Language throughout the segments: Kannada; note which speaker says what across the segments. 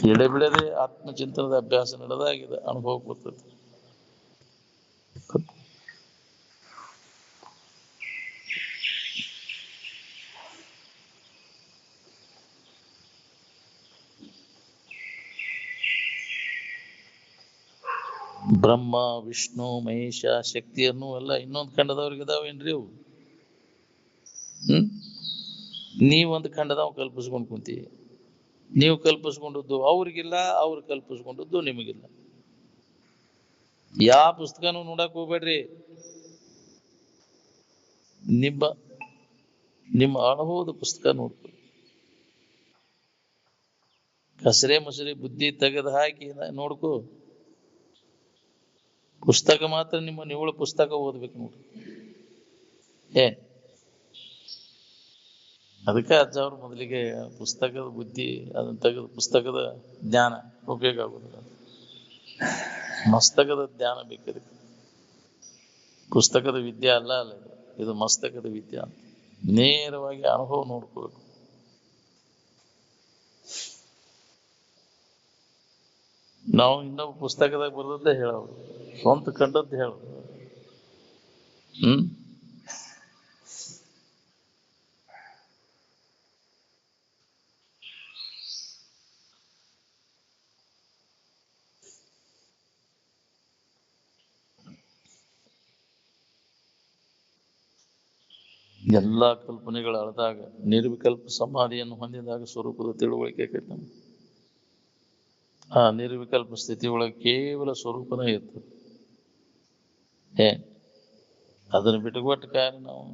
Speaker 1: ಎಡೆ ಬಿಡದೆ ಆತ್ಮಚಿಂತನದ ಅಭ್ಯಾಸ ನಡೆದಾಗಿದೆ, ಅನುಭವ ಬರ್ತದೆ. ಬ್ರಹ್ಮ, ವಿಷ್ಣು, ಮಹೇಶ, ಶಕ್ತಿಯನ್ನು ಎಲ್ಲ ಇನ್ನೊಂದು ಖಂಡದವ್ರಿಗೆ ಇದಾವೇನ್ರಿ ಅವು? ನೀವೊಂದು ಖಂಡದವ್ ಕಲ್ಪಿಸ್ಕೊಂಡು ಕುಂತೀವಿ. ನೀವು ಕಲ್ಪಿಸ್ಕೊಂಡದ್ದು ಅವ್ರಿಗಿಲ್ಲ, ಅವ್ರು ಕಲ್ಪಿಸ್ಕೊಂಡದ್ದು ನಿಮಗಿಲ್ಲ. ಯಾವ ಪುಸ್ತಕನೂ ನೋಡಕ್ ಹೋಗ್ಬೇಡ್ರಿ. ನಿಮ್ಮ ಅನುಭವದ ಪುಸ್ತಕ ನೋಡ್ಕೊಳ್ಳಿ. ಕಸರೆ ಮಸರೆ ಬುದ್ಧಿ ತೆಗೆದು ಹಾಕಿ ನೋಡ್ಕೋ. ಪುಸ್ತಕ ಮಾತ್ರ ನಿಮ್ಮ ನಿವಳ ಪುಸ್ತಕ ಓದ್ಬೇಕು ನೋಡ್ರಿ. ಅದಕ್ಕೆ ಅಜ್ಜ ಅವ್ರು ಮೊದಲಿಗೆ ಪುಸ್ತಕದ ಬುದ್ಧಿ ಅದನ್ನ ತೆಗೆದು ಪುಸ್ತಕದ ಜ್ಞಾನ ಉಪಯೋಗ ಆಗುದಿಲ್ಲ, ಮಸ್ತಕದ ಜ್ಞಾನ ಬೇಕಿದೆ. ಪುಸ್ತಕದ ವಿದ್ಯೆ ಅಲ್ಲ ಇದು ಮಸ್ತಕದ ವಿದ್ಯೆ ಅಂತ. ನೇರವಾಗಿ ಅನುಭವ ನೋಡ್ಕೋಬೇಕು. ನಾವು ಇನ್ನೊಬ್ಬ ಪುಸ್ತಕದಾಗ ಬರೆದದ್ದೇ ಹೇಳೋದು, ಸ್ವಂತ ಕಂಡದ್ದು ಹೇಳೋದು. ಎಲ್ಲಾ ಕಲ್ಪನೆಗಳು ಅಳದಾಗ ನಿರ್ವಿಕಲ್ಪ ಸಮಾಧಿಯನ್ನು ಹೊಂದಿದಾಗ ಸ್ವರೂಪದ ತಿಳುವಳಿಕೆ ಆಕೈತಿ. ಆ ನಿರ್ವಿಕಲ್ಪ ಸ್ಥಿತಿ ಒಳಗೆ ಕೇವಲ ಸ್ವರೂಪನೇ ಇರ್ತದೆ. ಅದನ್ನು ಬಿಟ್ಟುಕೊಟ್ಟ ಕಾರಣ ನಾವು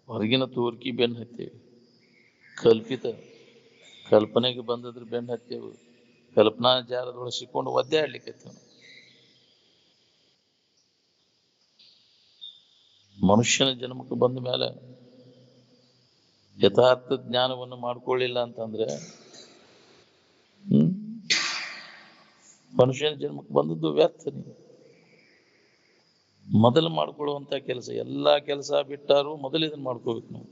Speaker 1: ಹೊರಗಿನ ತೋರ್ಕಿ ಬೆನ್ನು ಹತ್ತೇವೆ. ಕಲ್ಪನೆಗೆ ಬಂದದ್ರ ಬೆನ್ನು ಹತ್ತೇವು. ಕಲ್ಪನಾ ಜಾಲದೊಳಗೆ ಸಿಕ್ಕೊಂಡು ಒದ್ದೆ ಆಡ್ಲಿಕ್ಕೆ. ಮನುಷ್ಯನ ಜನ್ಮಕ್ಕೆ ಬಂದ ಮೇಲೆ ಯಥಾರ್ಥ ಜ್ಞಾನವನ್ನು ಮಾಡ್ಕೊಳ್ಳಿಲ್ಲ ಅಂತಂದ್ರೆ ಮನುಷ್ಯನ ಜನ್ಮಕ್ಕೆ ಬಂದದ್ದು ವ್ಯರ್ಥ. ಮೊದಲು ಮಾಡ್ಕೊಳ್ಳುವಂತ ಕೆಲಸ, ಎಲ್ಲಾ ಕೆಲಸ ಬಿಟ್ಟಾರು ಮೊದಲು ಇದನ್ನ ಮಾಡ್ಕೋಬೇಕು ನಾವು.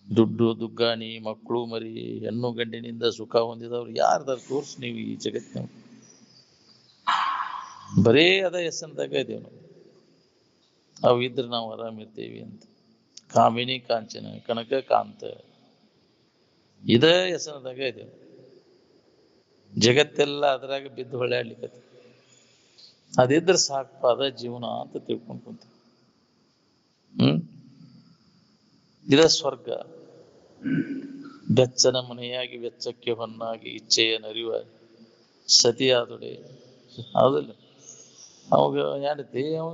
Speaker 1: ದುಡ್ಡು ದುಗ್ಗಾಣಿ, ಮಕ್ಕಳು ಮರಿ, ಹೆಣ್ಣು ಗಂಡಿನಿಂದ ಸುಖ ಹೊಂದಿದವ್ರು ಯಾರ್ದಾರ ತೋರ್ಸ್ ನೀವು ಈ ಜಗತ್ತಿನ. ಬರೇ ಅದ ಹೆಸರಿದಾಗ ಇದೇವ್ ನಾವು. ಅವು ಇದ್ರೆ ನಾವು ಆರಾಮಿರ್ತೀವಿ ಅಂತ. ಕಾಮಿನಿ ಕಾಂಚನ ಕನಕ ಕಾಂತ, ಇದ ಹೆಸರಿದಾಗ ಇದೇವ್. ಜಗತ್ತೆಲ್ಲ ಅದ್ರಾಗ ಬಿದ್ದು ಹೊಳ್ಯಾಡ್ಲಿಕ್ಕೆ. ಅದಿದ್ರೆ ಸಾಕಪ್ಪ, ಅದ ಜೀವನ ಅಂತ ತಿಳ್ಕೊಂಡು ಕುಂತ. ಇದ ಸ್ವರ್ಗ. ಬೆಚ್ಚನ ಮನೆಯಾಗಿ ವೆಚ್ಚಕ್ಕೆ ಹೊನ್ನಾಗಿ ಇಚ್ಛೆಯ ನರಿವ ಸತಿಯಾದೊಡೆ. ಹೌದಿಲ್ಲ? ಅವಾಗ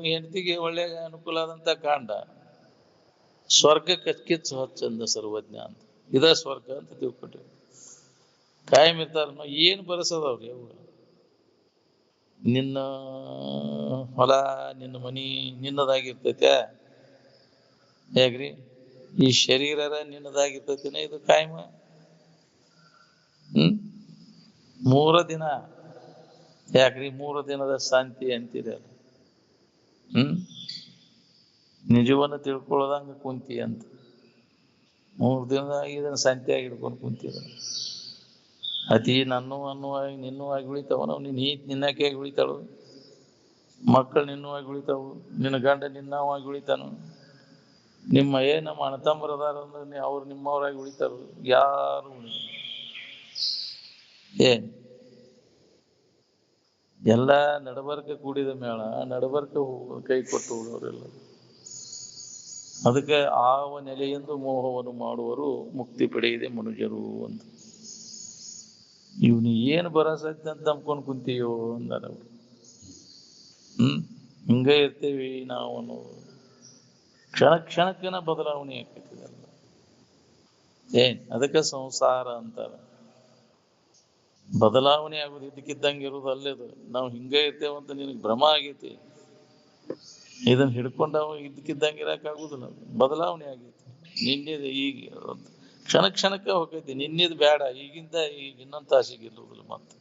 Speaker 1: ಹೆಂಡತಿಗೆ ಒಳ್ಳೆ ಅನುಕೂಲ ಆದಂತ ಕಾಂಡ. ಸ್ವರ್ಗ ಕಿಚ್ಚು ಹೊಚ್ಚಂದ ಸರ್ವಜ್ಞ ಅಂತ. ಇದ ಸ್ವರ್ಗ ಅಂತ ತಿಳ್ಕೊಟ್ರಿ. ಕಾಯಂ ಇರ್ತಾರ. ಏನ್ ಬರಸದವ್ರಿ ಅವು? ನಿನ್ನ ಹೊಲ, ನಿನ್ನ ಮನಿ ನಿನ್ನದಾಗಿರ್ತೈತೆ. ಹೇಗ್ರಿ? ಈ ಶರೀರ ನಿನ್ನದಾಗಿರ್ತೈತಿನ? ಇದು ಕಾಯಮ 3 ದಿನ. ಯಾಕ್ರಿ 3 ದಿನದ ಶಾಂತಿ ಅಂತೀರಲ್ಲ? ನಿಜವನ್ನು ತಿಳ್ಕೊಳ್ಳೋದಂಗ ಕುಂತಿ ಅಂತ 3 ದಿನದಾಗ ಇದನ್ನ ಶಾಂತಿಯಾಗಿ ಹಿಡ್ಕೊಂಡು ಕುಂತೀರ. ಅತಿ ಅನ್ನುವಾಗಿ ನಿನ್ನವಾಗಿ ಉಳಿತಾವ. ನಿನ್ನಕ್ಕೆ ಉಳಿತಾಳು. ಮಕ್ಕಳು ನಿನ್ನವಾಗಿ ಉಳಿತಾವು. ನಿನ್ನ ಗಂಡ ನಿನ್ನವಾಗಿ ಉಳಿತಾನು. ನಮ್ಮ ಅಣ್ಣತಮ್ಮರದಾರ ಅಂದ್ರೆ ಅವ್ರು ನಿಮ್ಮವರಾಗಿ ಉಳಿತಾರ. ಯಾರು ಎಲ್ಲ ನಡಬರ್ಕ ಕೂಡಿದ ಮೇಳ, ನಡಬರ್ಕ ಕೈ ಕೊಟ್ಟು ಹೋಗೋರೆಲ್ಲ. ಅದಕ್ಕೆ ಆವ ನೆಲೆಯೆಂದು ಮೋಹವನ್ನು ಮಾಡುವರು, ಮುಕ್ತಿ ಪಡೆಯದೆ ಮನುಜರು ಅಂತ. ಇವನು ಏನು ಬರಸೈತೆ ಅಂತ ನಂಬ್ಕೊಂಡು ಕುಂತೀಯೋ ಅಂದಾರ ಅವ್ರು. ಹಿಂಗ ಇರ್ತೇವಿ ನಾವು. ಕ್ಷಣ ಕ್ಷಣಕ್ಕನ ಬದಲಾವಣೆ ಆಗ್ತೈತಿದೆಲ್ಲ. ಅದಕ್ಕೆ ಸಂಸಾರ ಅಂತಾರ. ಬದಲಾವಣೆ ಆಗುದು ಇದಕ್ಕಿದ್ದಂಗೆ ಇರುವುದು ಅಲ್ಲೇದು. ನಾವು ಹಿಂಗೆ ಇರ್ತೇವಂತ ನಿನಗೆ ಭ್ರಮ ಆಗೈತಿ. ಇದನ್ನ ಹಿಡ್ಕೊಂಡವ ಇದಕ್ಕಿದ್ದಂಗೆ ಇರಕ್ಕಾಗುದಿಲ್ಲ. ಬದಲಾವಣೆ ಆಗೈತಿ. ನಿನ್ನೆದು ಈಗ ಕ್ಷಣ ಕ್ಷಣಕ್ಕೆ ಹೋಗೈತಿ. ನಿನ್ನೆದು ಬೇಡ, ಈಗಿಂದ ಈಗ ಇನ್ನೊಂದು ತಾಸಿಗೆ ಇರುವುದಿಲ್ಲ. ಮತ್ತೆ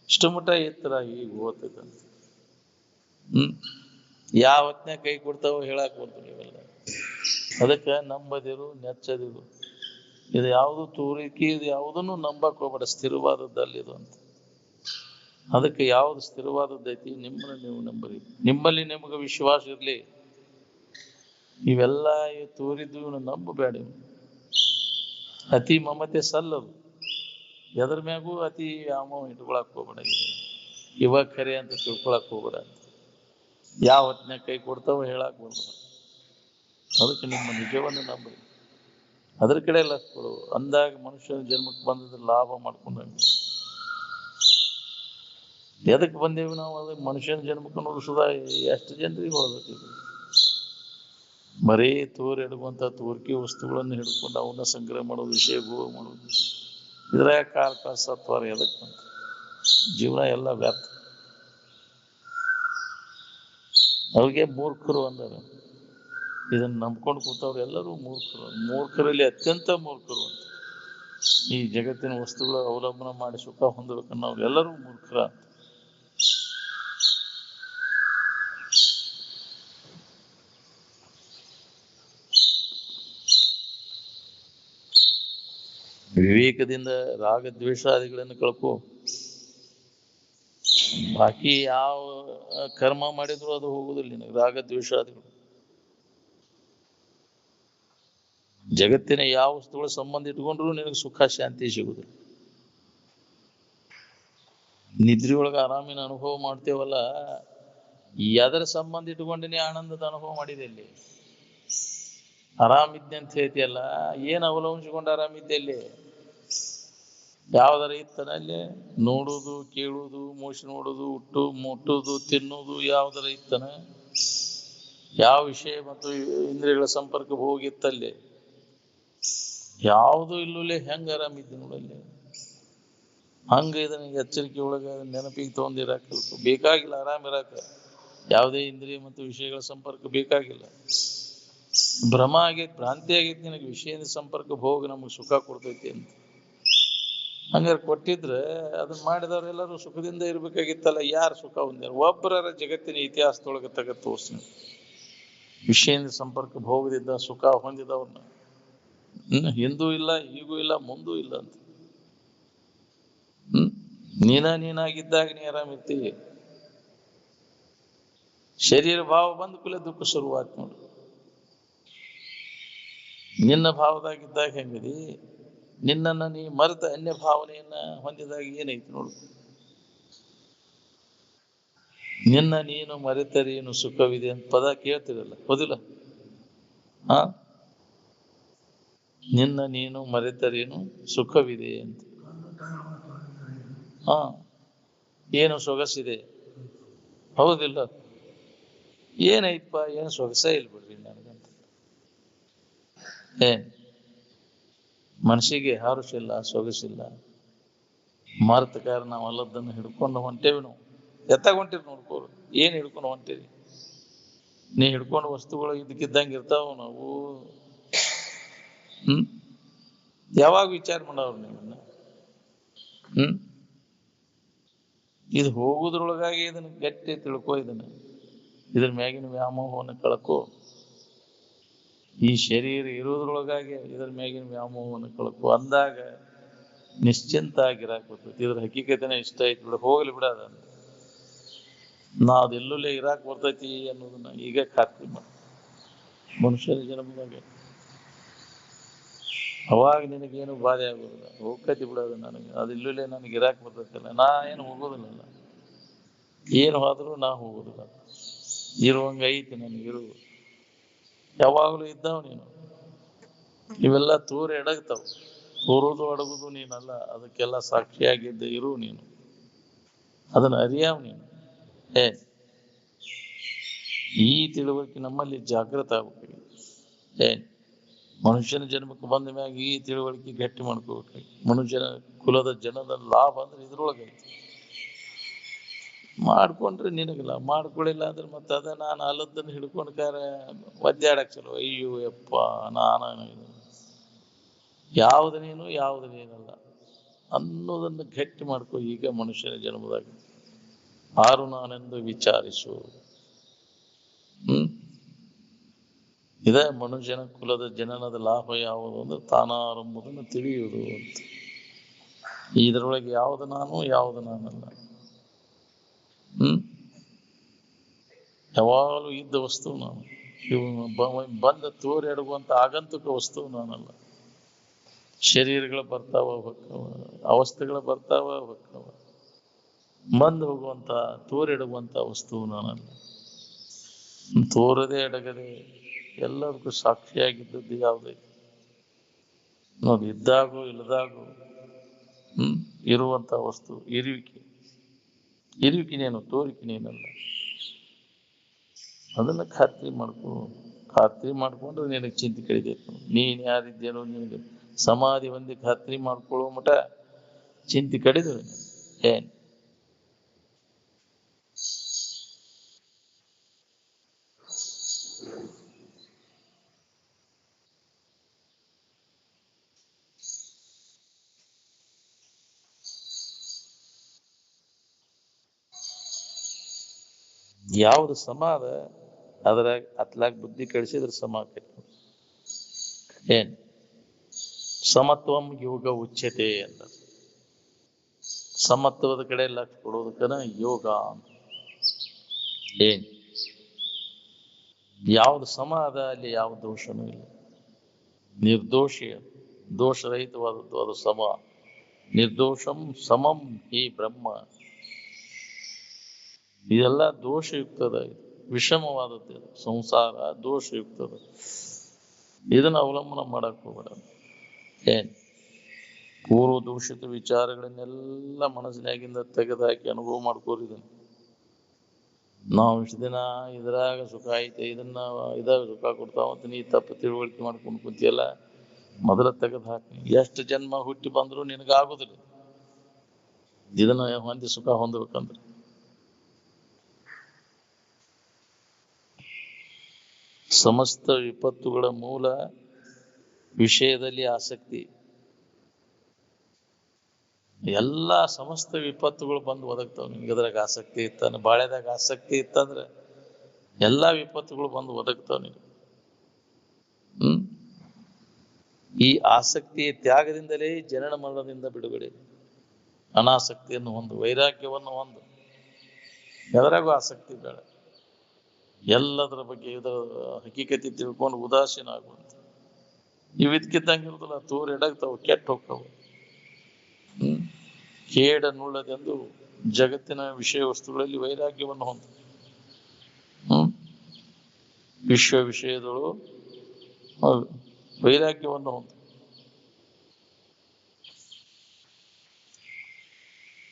Speaker 1: ಇಷ್ಟು ಮುಟ್ಟ ಎತ್ತರ ಈಗ ಓದ್ತೈತಂತ. ಯಾವ ಹೊತ್ನ್ಯಾಗ ಕೈ ಕೊಡ್ತಾವೋ ಹೇಳಕ್ ಬರ್ತೀವಿ. ನೀವೆಲ್ಲ ಅದಕ್ಕೆ ನಂಬದಿರು ನೆಚ್ಚದಿರು, ಇದು ಯಾವುದು ತೂರಿಕೆ, ಇದು ಯಾವುದನ್ನು ನಂಬಕ್ ಹೋಗ್ಬೇಡ, ಸ್ಥಿರವಾದದ್ದಲ್ಲಿದು ಅಂತ. ಅದಕ್ಕೆ ಯಾವ್ದು ಸ್ಥಿರವಾದದ್ದೈತಿ ನಿಮ್ಮನ್ನ ನೀವು ನಂಬರಿ, ನಿಮ್ಮಲ್ಲಿ ನಿಮಗೆ ವಿಶ್ವಾಸ ಇರ್ಲಿ. ಇವೆಲ್ಲ ತೋರಿದ್ದು ಇವನು ನಂಬಬೇಡ. ಅತಿ ಮಮತೆ ಸಲ್ಲದು, ಎದ್ರ ಮ್ಯಾಗೂ ಅತಿ ವ್ಯಾಮೋಹ ಇಟ್ಕೊಳಕ್ ಹೋಗ್ಬೇಡ. ಇವಾಗ ಖರೆ ಅಂತ ತಿಳ್ಕೊಳಕ್ ಹೋಗ್ಬೇಡ. ಯಾವ ಹೊತ್ತಿನಾಗ ಕೈ ಕೊಡ್ತಾವ ಹೇಳಕ್ ಹೋಗ್ಬೇಡ. ಅದಕ್ಕೆ ನಿಮ್ಮ ನಿಜವನ್ನು ನಂಬಿ ಅದ್ರ ಕಡೆ ಲಕ್ಷ ಕೊಡು. ಅಂದಾಗ ಮನುಷ್ಯನ ಜನ್ಮಕ್ಕೆ ಬಂದಿದ್ರೆ ಲಾಭ ಮಾಡ್ಕೊಂಡಂಗೆ. ಎದಕ್ಕೆ ಬಂದೇವಿ ನಾವು? ಅದು ಮನುಷ್ಯನ ಜನ್ಮಕ್ಕೆ ನುಡಿಸೋದ ಎಷ್ಟು ಜನರಿಗೆ ಹೊಳ್ಬೇಕು. ಬರೀ ಎಡುವಂತ ತೋರಿಕೆ ವಸ್ತುಗಳನ್ನು ಹಿಡ್ಕೊಂಡು ಅವನ್ನ ಸಂಗ್ರಹ ಮಾಡೋದು, ವಿಷಯ ಭೋಗ ಮಾಡೋದು, ಇದ್ರಾಗ ಕಾಲ ಸತ್ವಾರ ಎದಕ್ಕೆ ಬಂತ? ಜೀವನ ಎಲ್ಲ ವ್ಯರ್ಥ. ಅವ್ರಿಗೆ ಮೂರ್ಖರು ಅಂದಾರ. ಇದನ್ನ ನಂಬ್ಕೊಂಡು ಕೂತವ್ರು ಎಲ್ಲರೂ ಮೂರ್ಖರು. ಮೂರ್ಖರಲ್ಲಿ ಅತ್ಯಂತ ಮೂರ್ಖರು ಅಂತ. ಈ ಜಗತ್ತಿನ ವಸ್ತುಗಳ ಅವಲಂಬನೆ ಮಾಡಿ ಸುಖ ಹೊಂದಬೇಕನ್ನೋರು ಎಲ್ಲರೂ ಮೂರ್ಖರ ಅಂತ. ವಿವೇಕದಿಂದ ರಾಗದ್ವೇಷಾದಿಗಳನ್ನು ಕಳ್ಕೊ. ಬಾಕಿ ಯಾವ ಕರ್ಮ ಮಾಡಿದ್ರು ಅದು ಹೋಗುದಿಲ್ಲ ನಿನಗೆ. ರಾಗದ್ವೇಷಾದಿಗಳು ಜಗತ್ತಿನ ಯಾವ ವಸ್ತುಗಳ ಸಂಬಂಧ ಇಟ್ಕೊಂಡ್ರು ನಿನಗೆ ಸುಖ ಶಾಂತಿ ಸಿಗುದಿಲ್ಲ. ನಿದ್ರೆಯೊಳಗ ಆರಾಮಿನ ಅನುಭವ ಮಾಡ್ತೇವಲ್ಲ, ಅದರ ಸಂಬಂಧ ಇಟ್ಕೊಂಡಿನೇ ಆನಂದದ ಅನುಭವ ಮಾಡಿದೆ. ಇಲ್ಲಿ ಆರಾಮಿದ್ದೆ ಅಂತ ಹೇಳ್ತಿಯಲ್ಲ, ಏನ್ ಅವಲಂಬಿಸಿಕೊಂಡು ಆರಾಮಿದ್ದೆ? ಅಲ್ಲಿ ಯಾವ್ದಾರ ಇತ್ತನ? ಅಲ್ಲಿ ನೋಡುವುದು, ಕೇಳುವುದು, ಮೋಸ ನೋಡುವುದು, ಮುಟ್ಟುವುದು, ತಿನ್ನುವುದು ಯಾವ್ದಾರ ಇತ್ತನ? ಯಾವ ವಿಷಯ ಮತ್ತು ಇಂದ್ರಿಯಗಳ ಸಂಪರ್ಕ ಹೋಗಿತ್ತಲ್ಲಿ? ಯಾವುದು ಇಲ್ಲೂಲೆ. ಹೆಂಗ ಆರಾಮಿದ್ದೆ ನೋಡಲ್ಲಿ? ಹಂಗ ಇದನ್ನ ಎಚ್ಚರಿಕೆ ಒಳಗ ನೆನಪಿಗೆ ತಗೊಂಡಿರಾಕ ಬೇಕಾಗಿಲ್ಲ. ಆರಾಮಿರಾಕ ಯಾವುದೇ ಇಂದ್ರಿಯ ಮತ್ತು ವಿಷಯಗಳ ಸಂಪರ್ಕ ಬೇಕಾಗಿಲ್ಲ. ಭ್ರಮ ಆಗೈತಿ, ಭ್ರಾಂತಿ ಆಗೈತಿ ನಿನಗೆ. ವಿಷಯದ ಸಂಪರ್ಕ ಭೋಗ ನಮಗೆ ಸುಖ ಕೊಡ್ತೈತಿ ಅಂತ. ಹಂಗಾರೆ ಕೊಟ್ಟಿದ್ರೆ ಅದನ್ನ ಮಾಡಿದವರೆಲ್ಲರೂ ಸುಖದಿಂದ ಇರ್ಬೇಕಾಗಿತ್ತಲ್ಲ. ಯಾರು ಸುಖ ಹೊಂದ್ಯಾರ? ಒಬ್ಬರ ಜಗತ್ತಿನ ಇತಿಹಾಸದೊಳಗೆ ತೆಗೆದು ತೋರಿಸಿ. ವಿಷಯದ ಸಂಪರ್ಕ ಭೋಗದಿಂದ ಸುಖ ಹೊಂದಿದವ್ರನ್ನ ಹಿಂದೂ ಇಲ್ಲ, ಈಗೂ ಇಲ್ಲ, ಮುಂದೂ ಇಲ್ಲ ಅಂತ. ನೀನಾಗಿದ್ದಾಗ ನೀ ಆರಾಮಿರ್ತೀವಿ. ಶರೀರ ಭಾವ ಬಂದ ಕೂಡಲೇ ದುಃಖ ಶುರುವಾತ್ ನೋಡು. ನಿನ್ನ ಭಾವದಾಗಿದ್ದಾಗ ಹೆಂಗದಿ? ನಿನ್ನನ್ನ ನೀ ಮರೆತ ಅನ್ಯ ಭಾವನೆಯನ್ನ ಹೊಂದಿದಾಗ ಏನೈತಿ ನೋಡು. ನಿನ್ನ ನೀನು ಮರೆತರೇನು ಸುಖವಿದೆ ಅಂತ ಪದ ಕೇಳ್ತಿರಲ್ಲ, ಹೌದಿಲ್ಲ? ನಿನ್ನ ನೀನು ಮರೆತರೇನು ಸುಖವಿದೆ ಅಂತ. ಏನು ಸೊಗಸಿದೆ? ಹೌದಿಲ್ಲ? ಏನೈತಪ್ಪ? ಏನು ಸೊಗಸ ಇಲ್ಲ ಬಿಡ್ರಿ ನನಗಂತ. ಮನಸ್ಸಿಗೆ ಹಾರುಸಿಲ್ಲ, ಸೊಗಸಿಲ್ಲ. ಮಾರ್ತಕಾರ ನಾವು ಅಲ್ಲದನ್ನು ಹಿಡ್ಕೊಂಡು ಹೊಂಟೇವಿ. ನಾವು ಎತ್ತಾಗ ಹೊಂಟಿರಿ ನೋಡ್ಕೋರು. ಏನ್ ಹಿಡ್ಕೊಂಡು ಹೊಂಟೇವಿ? ನೀ ಹಿಡ್ಕೊಂಡು ವಸ್ತುಗಳು ಇದಕ್ಕಿದ್ದಂಗೆ ಇರ್ತಾವ. ನಾವು ಯಾವಾಗ ವಿಚಾರ ಮಾಡವ್ರು ನೀವನ್ನ? ಇದು ಹೋಗುದ್ರೊಳಗಾಗಿ ಇದನ್ನ ಗಟ್ಟಿ ತಿಳ್ಕೊ. ಇದ್ರ ಮ್ಯಾಗಿನ ವ್ಯಾಮೋಹವನ್ನು ಕಳ್ಕೊ. ಈ ಶರೀರ ಇರೋದ್ರೊಳಗಾಗಿ ಇದ್ರ ಮ್ಯಾಗಿನ ವ್ಯಾಮೋಹವನ್ನು ಕಳ್ಕೊ. ಅಂದಾಗ ನಿಶ್ಚಿಂತ ಆಗಿರಾಕ್ ಬರ್ತೈತಿ. ಇದ್ರ ಹಕ್ಕಿಕತೆನೇ ಇಷ್ಟ ಐತಿ ಬಿಡ, ಹೋಗ್ಲಿ ಬಿಡ. ಅದ ನಾವ್ ಅದೆಲ್ಲೇ ಇರಾಕ್ ಬರ್ತೈತಿ ಅನ್ನೋದನ್ನ ಈಗ ಖಾತ್ರಿ ಮಾಡ. ಮನುಷ್ಯನ ಜನ್ಮದಾಗ ಅವಾಗ ನಿನಗೇನು ಬಾಧೆ ಆಗೋದಿಲ್ಲ. ಹೋಗ್ಕತಿ ಬಿಡೋದು. ನನಗೆ ಅದಿಲ್ಲೇ ನನಗೆ ಇರಾಕ್ ಬರ್ತೈತಿಲ್ಲ, ನಾ ಏನು ಹೋಗೋದಿಲ್ಲ. ಏನು ಆದ್ರೂ ನಾ ಹೋಗೋದಿಲ್ಲ. ಇರುವಂಗ ಐತಿ ನನಗಿರು. ಯಾವಾಗಲೂ ಇದ್ದಾವ ನೀನು. ಇವೆಲ್ಲ ತೂರಿ ಎಡಗ್ತಾವ. ತೋರುದು ಅಡಗುದು ನೀನಲ್ಲ, ಅದಕ್ಕೆಲ್ಲ ಸಾಕ್ಷಿಯಾಗಿದ್ದ ಇರು ನೀನು. ಅದನ್ನ ಅರಿಯಾವ್ ನೀನು. ಈ ತಿಳುವಳಿಕೆ ನಮ್ಮಲ್ಲಿ ಜಾಗೃತ ಆಗ್ಬೇಕಾಗಿ. ಮನುಷ್ಯನ ಜನ್ಮಕ್ಕೆ ಬಂದ ಮ್ಯಾಗ ಈ ತಿಳುವಳಿಕೆ ಗಟ್ಟಿ ಮಾಡ್ಕೋಬೇಕಾಗಿ. ಮನುಷ್ಯನ ಕುಲದ ಜನದ ಲಾಭ ಅಂದ್ರೆ ಇದ್ರೊಳಗೈತಿ. ಮಾಡ್ಕೊಂಡ್ರೆ ನಿನಗಿಲ್ಲ, ಮಾಡ್ಕೊಳ್ಳಿಲ್ಲ ಅಂದ್ರೆ ಮತ್ತೆ ಅದ ನಾನು ಅಲ್ಲದನ್ನು ಹಿಡ್ಕೊಂಡ್ಕಾರ ಒದ್ದಾಡಕ್ ಚಲೋ. ಅಯ್ಯೋ ಯಪ್ಪ, ಯಾವ್ದು ನೀನು ಯಾವ್ದು ನೀನಲ್ಲ ಅನ್ನೋದನ್ನು ಗಟ್ಟಿ ಮಾಡ್ಕೊ. ಈಗ ಮನುಷ್ಯನ ಜನ್ಮದಾಗ ಆರು ನಾನೆಂದು ವಿಚಾರಿಸು. ಇದೇ ಮನುಷ್ಯನ ಕುಲದ ಜನನದ ಲಾಭ ಯಾವುದು ಅಂದ್ರೆ ತಾನಾರಂಭುದನ್ನು ತಿಳಿಯುವುದು ಅಂತ. ಇದರೊಳಗೆ ಯಾವುದು ನಾನು ಯಾವುದು ನಾನಲ್ಲ. ಯಾವಾಗಲೂ ಇದ್ದ ವಸ್ತು ನಾನು. ಬಂದ ತೋರೆಡುವಂತ ಆಗಂತುಕ ವಸ್ತು ನಾನಲ್ಲ. ಶರೀರಗಳು ಬರ್ತಾವ ಹೊಕ್ಕವ, ಅವಸ್ಥೆಗಳು ಬರ್ತಾವ ಹೊಕ್ಕವ, ಬಂದು ಹೋಗುವಂತ ತೋರೆಡುವಂತ ವಸ್ತು ನಾನಲ್ಲ. ತೋರದೆ ಅಡಗದೆ ಎಲ್ಲದಕ್ಕೂ ಸಾಕ್ಷಿಯಾಗಿದ್ದದ್ದು ಯಾವುದೈತಿ ನೋಡಿ, ಇದ್ದಾಗೂ ಇಲ್ಲದಾಗೂ ಇರುವಂತ ವಸ್ತು ಇರುವಿಕೆ. ಇರುವಿಕೆನೇನು, ತೋರಿಕೆನೇನಲ್ಲ. ಅದನ್ನ ಖಾತ್ರಿ ಮಾಡ್ಕೊಂಡ್ರೆ ನಿನಗೆ ಚಿಂತೆ ಕಳಿಬೇಕು. ನೀನ್ ಯಾರಿದ್ದೇನೋ ನಿನಗೆ ಸಮಾಧಿ ಹೊಂದಿ ಖಾತ್ರಿ ಮಾಡ್ಕೊಳ್ಳೋ ಮಟ ಚಿಂತೆ ಕಡಿದ್ರು ಏನ್. ಯಾವ್ದು ಸಮಾಧ ಅದ್ರಾಗ ಅತ್ಲಾಗ ಬುದ್ಧಿ ಕಳಿಸಿದ್ರೆ ಸಮಾಧಿ ಏನ್. ಸಮತ್ವಂ ಯೋಗ ಉಚ್ಯತೆ ಅಂತ. ಸಮತ್ವದ ಕಡೆ ಲಕ್ಷ ಕೊಡೋದಕ್ಕನ ಯೋಗ ಅಂತ. ಏನ್ ಯಾವ್ದು ಸಮಾಧ ಅಲ್ಲಿ ಯಾವ ದೋಷನೂ ಇಲ್ಲ. ನಿರ್ದೋಷಿ, ದೋಷರಹಿತವಾದದ್ದು ಅದು ಸಮ. ನಿರ್ದೋಷಂ ಸಮಂ ಈ ಬ್ರಹ್ಮ. ಇದೆಲ್ಲ ದೋಷಯುಕ್ತದ, ವಿಷಮವಾದದ್ದು. ಸಂಸಾರ ದೋಷಯುಕ್ತದ. ಇದನ್ನ ಅವಲಂಬನ ಮಾಡಕ್ ಹೋಗ್ಬೇಡ. ಏನ್ ಪೂರ್ವ ದೂಷಿತ ವಿಚಾರಗಳನ್ನೆಲ್ಲ ಮನಸ್ಸಿನಾಗಿಂದ ತೆಗೆದುಹಾಕಿ ಅನುಭವ ಮಾಡ್ಕೋರಿದನು. ನಾವು ಇಷ್ಟು ದಿನ ಇದ್ರಾಗ ಸುಖ ಐತೆ, ಇದಾಗ ಸುಖ ಕೊಡ್ತಾವಂತ ನೀ ತಪ್ಪು ತಿಳುವಳಿಕೆ ಮಾಡ್ಕೊಂಡು ಕುಂತಿಯಲ್ಲ, ಮೊದಲ ತೆಗೆದು ಹಾಕಿ. ಎಷ್ಟು ಜನ್ಮ ಹುಟ್ಟಿ ಬಂದ್ರು ನಿನಗಾಗುದಿಲ್ಲ ಇದನ್ನ ಹೊಂದಿ ಸುಖ ಹೊಂದಬೇಕಂದ್ರೆ. ಸಮಸ್ತ ವಿಪತ್ತುಗಳ ಮೂಲ ವಿಷಯದಲ್ಲಿ ಆಸಕ್ತಿ. ಎಲ್ಲ ಸಮಸ್ತ ವಿಪತ್ತುಗಳು ಬಂದು ಒದಗ್ತಾವ ನಿಮ್ಗೆ. ಅದ್ರಾಗ ಆಸಕ್ತಿ ಇತ್ತಾನೆ, ಬಾಳೆದಾಗ ಆಸಕ್ತಿ ಇತ್ತಂದ್ರೆ ಎಲ್ಲಾ ವಿಪತ್ತುಗಳು ಬಂದು ಒದಗ್ತಾವ ನಿಮ್ಗೆ. ಈ ಆಸಕ್ತಿಯ ತ್ಯಾಗದಿಂದಲೇ ಜನನ ಮರಣದಿಂದ ಬಿಡುಗಡೆ. ಅನಾಸಕ್ತಿಯನ್ನು ಹೊಂದು, ವೈರಾಗ್ಯವನ್ನು ಹೊಂದು. ಎದರಾಗೂ ಆಸಕ್ತಿ ಬೇಡ. ಎಲ್ಲದರ ಬಗ್ಗೆ ಇದರ ಹಕೀಕತೆ ತಿಳ್ಕೊಂಡು ಉದಾಸೀನ ಆಗುವಂತ. ಇವು ಇದಕ್ಕಿದ್ದಂಗಿರುದಿಲ್ಲ, ತೋರ್ ಎಡಗ್ತಾವ, ಕೆಟ್ಟ ಹೋಗ್ತಾವ. ಕೇಡನ್ನುಳ್ಳದೆಂದು ಜಗತ್ತಿನ ವಿಷಯ ವಸ್ತುಗಳಲ್ಲಿ ವೈರಾಗ್ಯವನ್ನು ಹೊಂದ. ವಿಶ್ವ ವಿಷಯದಳು ವೈರಾಗ್ಯವನ್ನು ಹೊಂದ.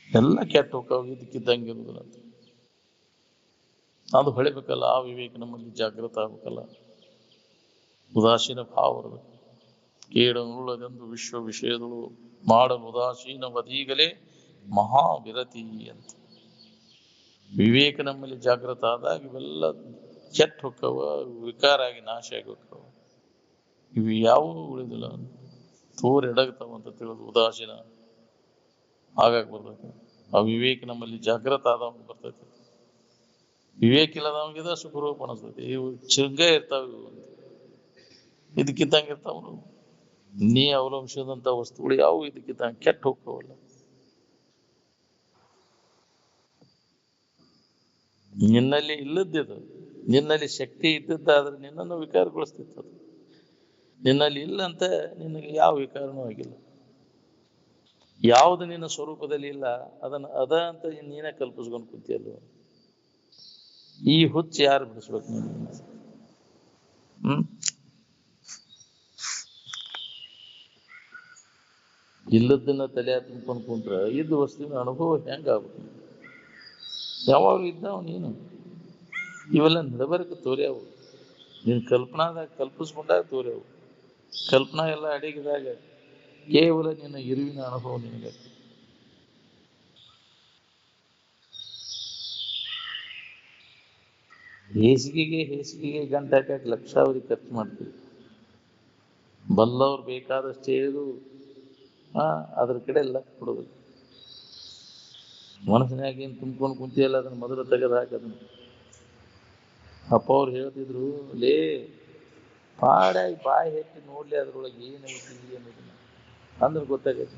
Speaker 1: ಎಲ್ಲ ಕೆಟ್ಟ ಹೋಗ್ತಾವ, ಇದಕ್ಕಿದ್ದಂಗಿರುದಿಲ್ಲ. ಅದು ಹೊಳಿಬೇಕಲ್ಲ. ಆ ವಿವೇಕ ನಮ್ಮಲ್ಲಿ ಜಾಗೃತ ಆಗ್ಬೇಕಲ್ಲ. ಉದಾಸೀನ ಭಾವ ಬರಬೇಕು. ಕೇಡನ್ನುಳ್ಳದೆಂದು ವಿಶ್ವ ವಿಷಯದಳು ಮಾಡಲು ಉದಾಸೀನವದೀಗಲೇ ಮಹಾವಿರತಿ ಅಂತ. ವಿವೇಕ ನಮ್ಮಲ್ಲಿ ಜಾಗೃತ ಆದಾಗ ಇವೆಲ್ಲ ಕೆಟ್ಟ ಹೊಕ್ಕವ, ವಿಕಾರ ಆಗಿ ನಾಶ ಆಗಿ ಹೋಕ್ಕವ. ಇವು ಯಾವುವು ಉಳಿದಿಲ್ಲ, ತೋರೆಡಗ್ತಾವ ಅಂತ ತಿಳಿದು ಉದಾಸೀನ ಆಗಾಕ್ ಬರ್ತೈತೆ. ಆ ವಿವೇಕ ನಮ್ಮಲ್ಲಿ ಜಾಗೃತ ಆದವಾಗ ಬರ್ತೈತೆ. ವಿವೇಕ ಇಲ್ಲದವಂಗಿದ ಸುಖರೂಪ ಅನಿಸ್ತೈತಿ. ಇವು ಚಂಗ ಇರ್ತಾವ, ಇವು ಇದಕ್ಕಿದ್ದಂಗೆ ಇರ್ತಾವ. ನೀ ಅವಲಂಬಿಸಿದಂತ ವಸ್ತುಗಳು ಯಾವುವು ಇದಕ್ಕಿದ್ದಂಗೆ ಕೆಟ್ಟ ಹೋಗ್ತಾವಲ್ಲ. ನಿನ್ನಲ್ಲಿ ಇಲ್ಲದ್ದಿದು, ನಿನ್ನಲ್ಲಿ ಶಕ್ತಿ ಇದ್ದದ್ದಾದ್ರೆ ನಿನ್ನನ್ನು ವಿಕಾರಗೊಳಿಸ್ತಿತ್ತು. ಅದು ನಿನ್ನಲ್ಲಿ ಇಲ್ಲ ಅಂತ ನಿನಗೆ ಯಾವ ವಿಕಾರನೂ ಆಗಿಲ್ಲ. ಯಾವುದು ನಿನ್ನ ಸ್ವರೂಪದಲ್ಲಿ ಇಲ್ಲ ಅದನ್ನ ಅದ ಅಂತ ನೀನೇ ಕಲ್ಪಿಸ್ಕೊಂಡು ಕುಂತಿಯಲ್ವ. ಈ ಹುಚ್ಚು ಯಾರು ಬಿಡಿಸ್ಬೇಕು ನೀನು? ಇಲ್ಲದನ್ನ ತಲೆ ತುಂಬ್ಕೊಂಡು ಕುಂತ್ರ ಇದ್ದ ವಸ್ತುವಿನ ಅನುಭವ ಹೆಂಗ ಆಗ್ಬೇಕು? ಯಾವಾಗ ಇದ್ದಾವ ನೀನು? ಇವೆಲ್ಲ ನಡಬರ್ಕ ತೋರ್ಯಾವು. ನೀನು ಕಲ್ಪನಾದಾಗ ಕಲ್ಪಿಸ್ಕೊಂಡಾಗ ತೋರ್ಯಾವು. ಕಲ್ಪನಾ ಎಲ್ಲ ಅಡಗಿದಾಗ ಕೇವಲ ನಿನ್ನ ಇರುವಿನ ಅನುಭವ ನಿನಗೆ. ಹೇಸಿಗೆಗೆ ಗಂಟೆ ಹಾಕಕ್ಕೆ ಲಕ್ಷಾವಧಿ ಖರ್ಚು ಮಾಡ್ತೀವಿ. ಬಲ್ಲವ್ರು ಬೇಕಾದಷ್ಟು ಹೇಳಿದ್ರು ಅದ್ರ ಕಡೆ ಲಕ್ಷ ಕೊಡೋದು. ಮನಸ್ಸಿನಾಗ ಏನು ತುಂಬ್ಕೊಂಡು ಕುಂತಿಯಲ್ಲ ಅದನ್ನ ಮೊದಲು ತೆಗೆದು ಹಾಕದನ್ನ. ಅಪ್ಪ ಅವ್ರು ಹೇಳ್ತಿದ್ರು, ಲೇ ಪಾಡಾಗಿ ಬಾಯಿ ಹೆಟ್ಟಿ ನೋಡ್ಲಿ ಅದ್ರೊಳಗೆ ಏನೈತಿ ಅನ್ನೋದನ್ನ ಅಂದ್ರೆ ಗೊತ್ತಾಗೈತಿ.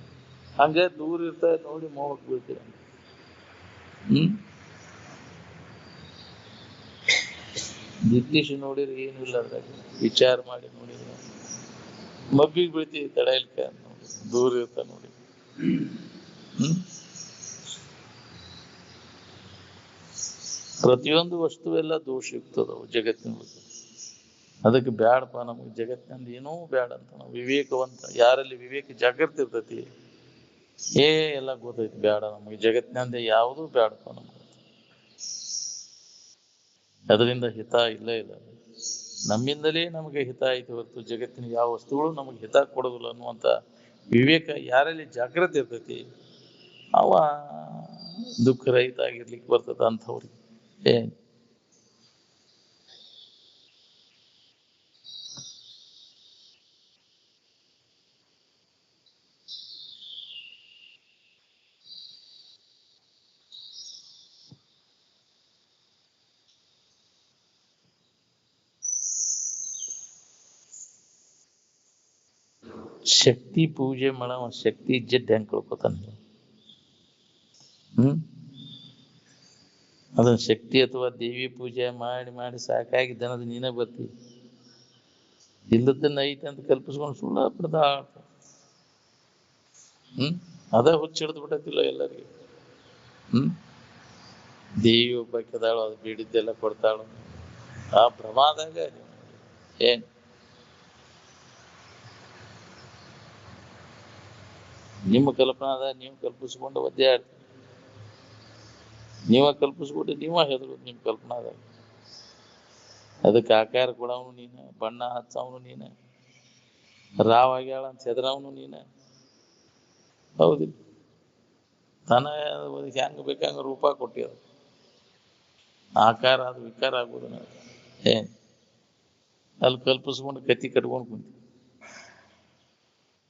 Speaker 1: ಹಂಗ ದೂರ ಇರ್ತಾ ನೋಡಿ ಮೋಹಕ್ಕೆ ಬೀಳ್ತೀರ. ನಿತೀಶ್ ನೋಡಿದ್ರೆ ಏನು ಇಲ್ಲ ಅದ್ರಾಗ, ವಿಚಾರ ಮಾಡಿ ನೋಡಿದ್ರೆ ಮಬ್ಬಿಗೆ ಬೀಳ್ತೀವಿ ತಡ ಇಲ್ಕ ನೋಡಿ, ದೂರ ಇರ್ತಾ ನೋಡಿ. ಪ್ರತಿಯೊಂದು ವಸ್ತು ಎಲ್ಲ ದೋಷಯುಕ್ತದವು ಜಗತ್ತಿನೊಳಗೆ. ಅದಕ್ಕೆ ಬ್ಯಾಡಪ್ಪ, ನಮಗೆ ಜಗತ್ತಿನಲ್ಲಿ ಏನೂ ಬ್ಯಾಡ ಅಂತ ನಾವು ವಿವೇಕವಂತ, ಯಾರಲ್ಲಿ ವಿವೇಕ ಜಾಗೃತಿ ಇರ್ತೈತಿ ಎಲ್ಲ ಗೊತ್ತೈತಿ, ಬ್ಯಾಡ ನಮಗೆ ಜಗತ್ತಿನಂದ ಯಾವುದೂ ಬ್ಯಾಡಪ್ಪ ನಮ್ಗೆ, ಅದರಿಂದ ಹಿತ ಇಲ್ಲ. ನಮ್ಮಿಂದಲೇ ನಮಗೆ ಹಿತ ಆಯ್ತು ಹೊರತು ಜಗತ್ತಿನ ಯಾವ ವಸ್ತುಗಳು ನಮಗೆ ಹಿತ ಕೊಡೋದಿಲ್ಲ ಅನ್ನುವಂಥ ವಿವೇಕ ಯಾರಲ್ಲಿ ಜಾಗೃತಿ ಇರ್ತೈತಿ ಅವ ದುಃಖ ರಹಿತ ಆಗಿರ್ಲಿಕ್ಕೆ ಬರ್ತದ ಅಂಥವ್ರಿಗೆ. ಶಕ್ತಿ ಪೂಜೆ ಮಾಡವ ಶಕ್ತಿ ಜಡ್ ಹೆಂಗ್ ಕಳ್ಕೊತಾನೆ. ಅದನ್ನ ಶಕ್ತಿ ಅಥವಾ ದೇವಿ ಪೂಜೆ ಮಾಡಿ ಮಾಡಿ ಸಾಕಾಗಿ ದನದ ನೀನೇ ಬರ್ತೀವಿ, ಇಲ್ಲದನ್ನ ಐತೆ ಅಂತ ಕಲ್ಪಿಸ್ಕೊಂಡು ಸುಳ್ಳ ಬಿಡ್ದ. ಅದ ಹುಚ್ಚಿಡ್ದು ಬಿಟ್ಟತಿಲ್ಲ ಎಲ್ಲರಿಗೆ. ದೇವಿ ಒಬ್ಬಾಕಿದಾಳು, ಅದು ಬೇಡಿದ್ದೆಲ್ಲ ಕೊಡ್ತಾಳು, ಆ ಭ್ರಮಾದಾಗ ಏನ್ ನಿಮ್ಮ ಕಲ್ಪನಾದ ನೀವು ಕಲ್ಪಿಸ್ಕೊಂಡು ಒದ್ದೆ ಆಡ್ತೀವಿ, ನೀವ ಕಲ್ಪಿಸ್ಬಿಟ್ಟು ನೀವ ಹೆದರೋದು ನಿಮ್ಮ ಕಲ್ಪನಾದಾಗ. ಅದಕ್ಕೆ ಆಕಾರ ಕೊಡವನು ನೀನ, ಬಣ್ಣ ಹಚ್ಚವನು ನೀನ, ರಾವ್ ಆಗ್ಯಾಳ ಅಂತ ಹೆದರವನು ನೀನ. ಹೌದಿಲ್ಲ? ತನ ಹೆಂಗ ಬೇಕಂಗ ರೂಪ ಕೊಟ್ಟಿದ, ಆಕಾರ ಅದು ವಿಕಾರ ಆಗುವುದನ್ನ ಅಲ್ಲಿ ಕಲ್ಪಿಸ್ಕೊಂಡು ಕತ್ತಿ ಕಟ್ಕೊಂಡು ಕುಂತಿ.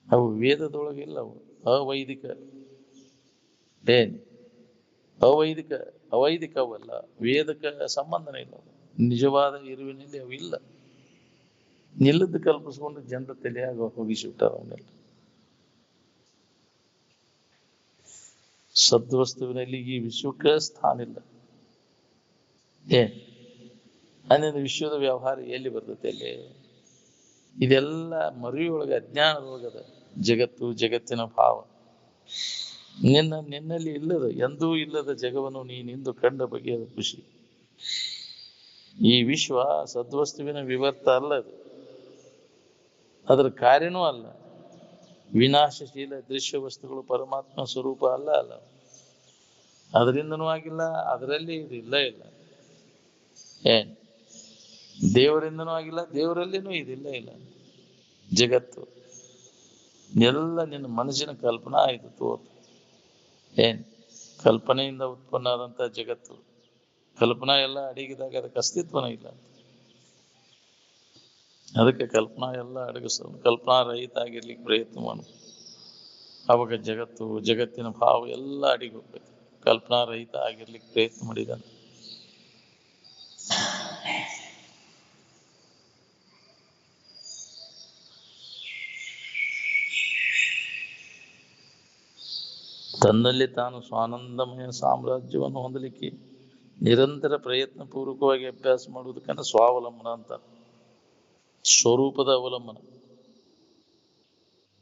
Speaker 1: ಅವು ವೇದದೊಳಗಿಲ್ಲ, ಅವು ಅವೈದಿಕ. ಅವೈದಿಕ ಅವೈದಿಕ ಅವಲ್ಲ, ವೇದಕ್ಕೆ ಸಂಬಂಧನೇ ಇಲ್ಲ. ನಿಜವಾದ ಇರುವಿನಲ್ಲಿ ಅವಿಲ್ಲ. ನಿಲ್ಲದ್ದು ಕಲ್ಪಿಸ್ಕೊಂಡು ಜನರ ತಲೆಯಾಗ ಹೋಗಿಸಿಬಿಟ್ಟಾರ ಅವನ್ನೆಲ್ಲ. ಸದ್ವಸ್ತುವಿನಲ್ಲಿ ಈ ವಿಶ್ವಕ್ಕೆ ಸ್ಥಾನ ಇಲ್ಲ. ಅನ್ನೋದು ವಿಶ್ವದ ವ್ಯವಹಾರ ಎಲ್ಲಿ ಬರ್ತೈತೆ ಅಲ್ಲಿ? ಇದೆಲ್ಲ ಮರಿಯೊಳಗೆ ಅಜ್ಞಾನದೊಳಗದ ಜಗತ್ತು, ಜಗತ್ತಿನ ಭಾವ. ನಿನ್ನಲ್ಲಿ ಇಲ್ಲದ, ಎಂದೂ ಇಲ್ಲದ ಜಗವನ್ನು ನೀನಿಂದು ಕಂಡ ಬಗೆಯ ಖುಷಿ. ಈ ವಿಶ್ವ ಸದ್ವಸ್ತುವಿನ ವಿವರ್ತ ಅಲ್ಲ, ಅದು ಅದರ ಕಾರ್ಯನೂ ಅಲ್ಲ. ವಿನಾಶಶೀಲ ದೃಶ್ಯ ವಸ್ತುಗಳು ಪರಮಾತ್ಮ ಸ್ವರೂಪ ಅಲ್ಲ. ಅದರಿಂದನೂ ಆಗಿಲ್ಲ, ಅದರಲ್ಲಿ ಇದು ಇಲ್ಲ. ದೇವರಿಂದನೂ ಆಗಿಲ್ಲ, ದೇವರಲ್ಲಿನೂ ಇದಿಲ್ಲ. ಜಗತ್ತು ಎಲ್ಲ ನಿನ್ನ ಮನಸ್ಸಿನ ಕಲ್ಪನಾ ಆಯ್ತು ತೋರು. ಕಲ್ಪನೆಯಿಂದ ಉತ್ಪನ್ನ ಆದಂತ ಜಗತ್ತು, ಕಲ್ಪನಾ ಎಲ್ಲ ಅಡಗಿದಾಗ ಅದಕ್ಕೆ ಅಸ್ತಿತ್ವನೇ ಇಲ್ಲ. ಅದಕ್ಕೆ ಕಲ್ಪನಾ ಎಲ್ಲ ಅಡಗಿಸೋದು, ಕಲ್ಪನಾ ರಹಿತ ಆಗಿರ್ಲಿಕ್ಕೆ ಪ್ರಯತ್ನ ಮಾಡು. ಅವಾಗ ಜಗತ್ತು, ಜಗತ್ತಿನ ಭಾವ ಎಲ್ಲ ಅಡಿಗೆ ಹೋಗ್ಬೇಕು. ಕಲ್ಪನಾ ರಹಿತ ಆಗಿರ್ಲಿಕ್ಕೆ ಪ್ರಯತ್ನ ಮಾಡಿದ ತನ್ನಲ್ಲಿ ತಾನು ಸ್ವಾನಂದಮಯ ಸಾಮ್ರಾಜ್ಯವನ್ನು ಹೊಂದಲಿಕ್ಕೆ ನಿರಂತರ ಪ್ರಯತ್ನ ಪೂರ್ವಕವಾಗಿ ಅಭ್ಯಾಸ ಮಾಡುವುದಕ್ಕನ್ನ ಸ್ವಾವಲಂಬನ ಅಂತ. ಸ್ವರೂಪದ ಅವಲಂಬನ.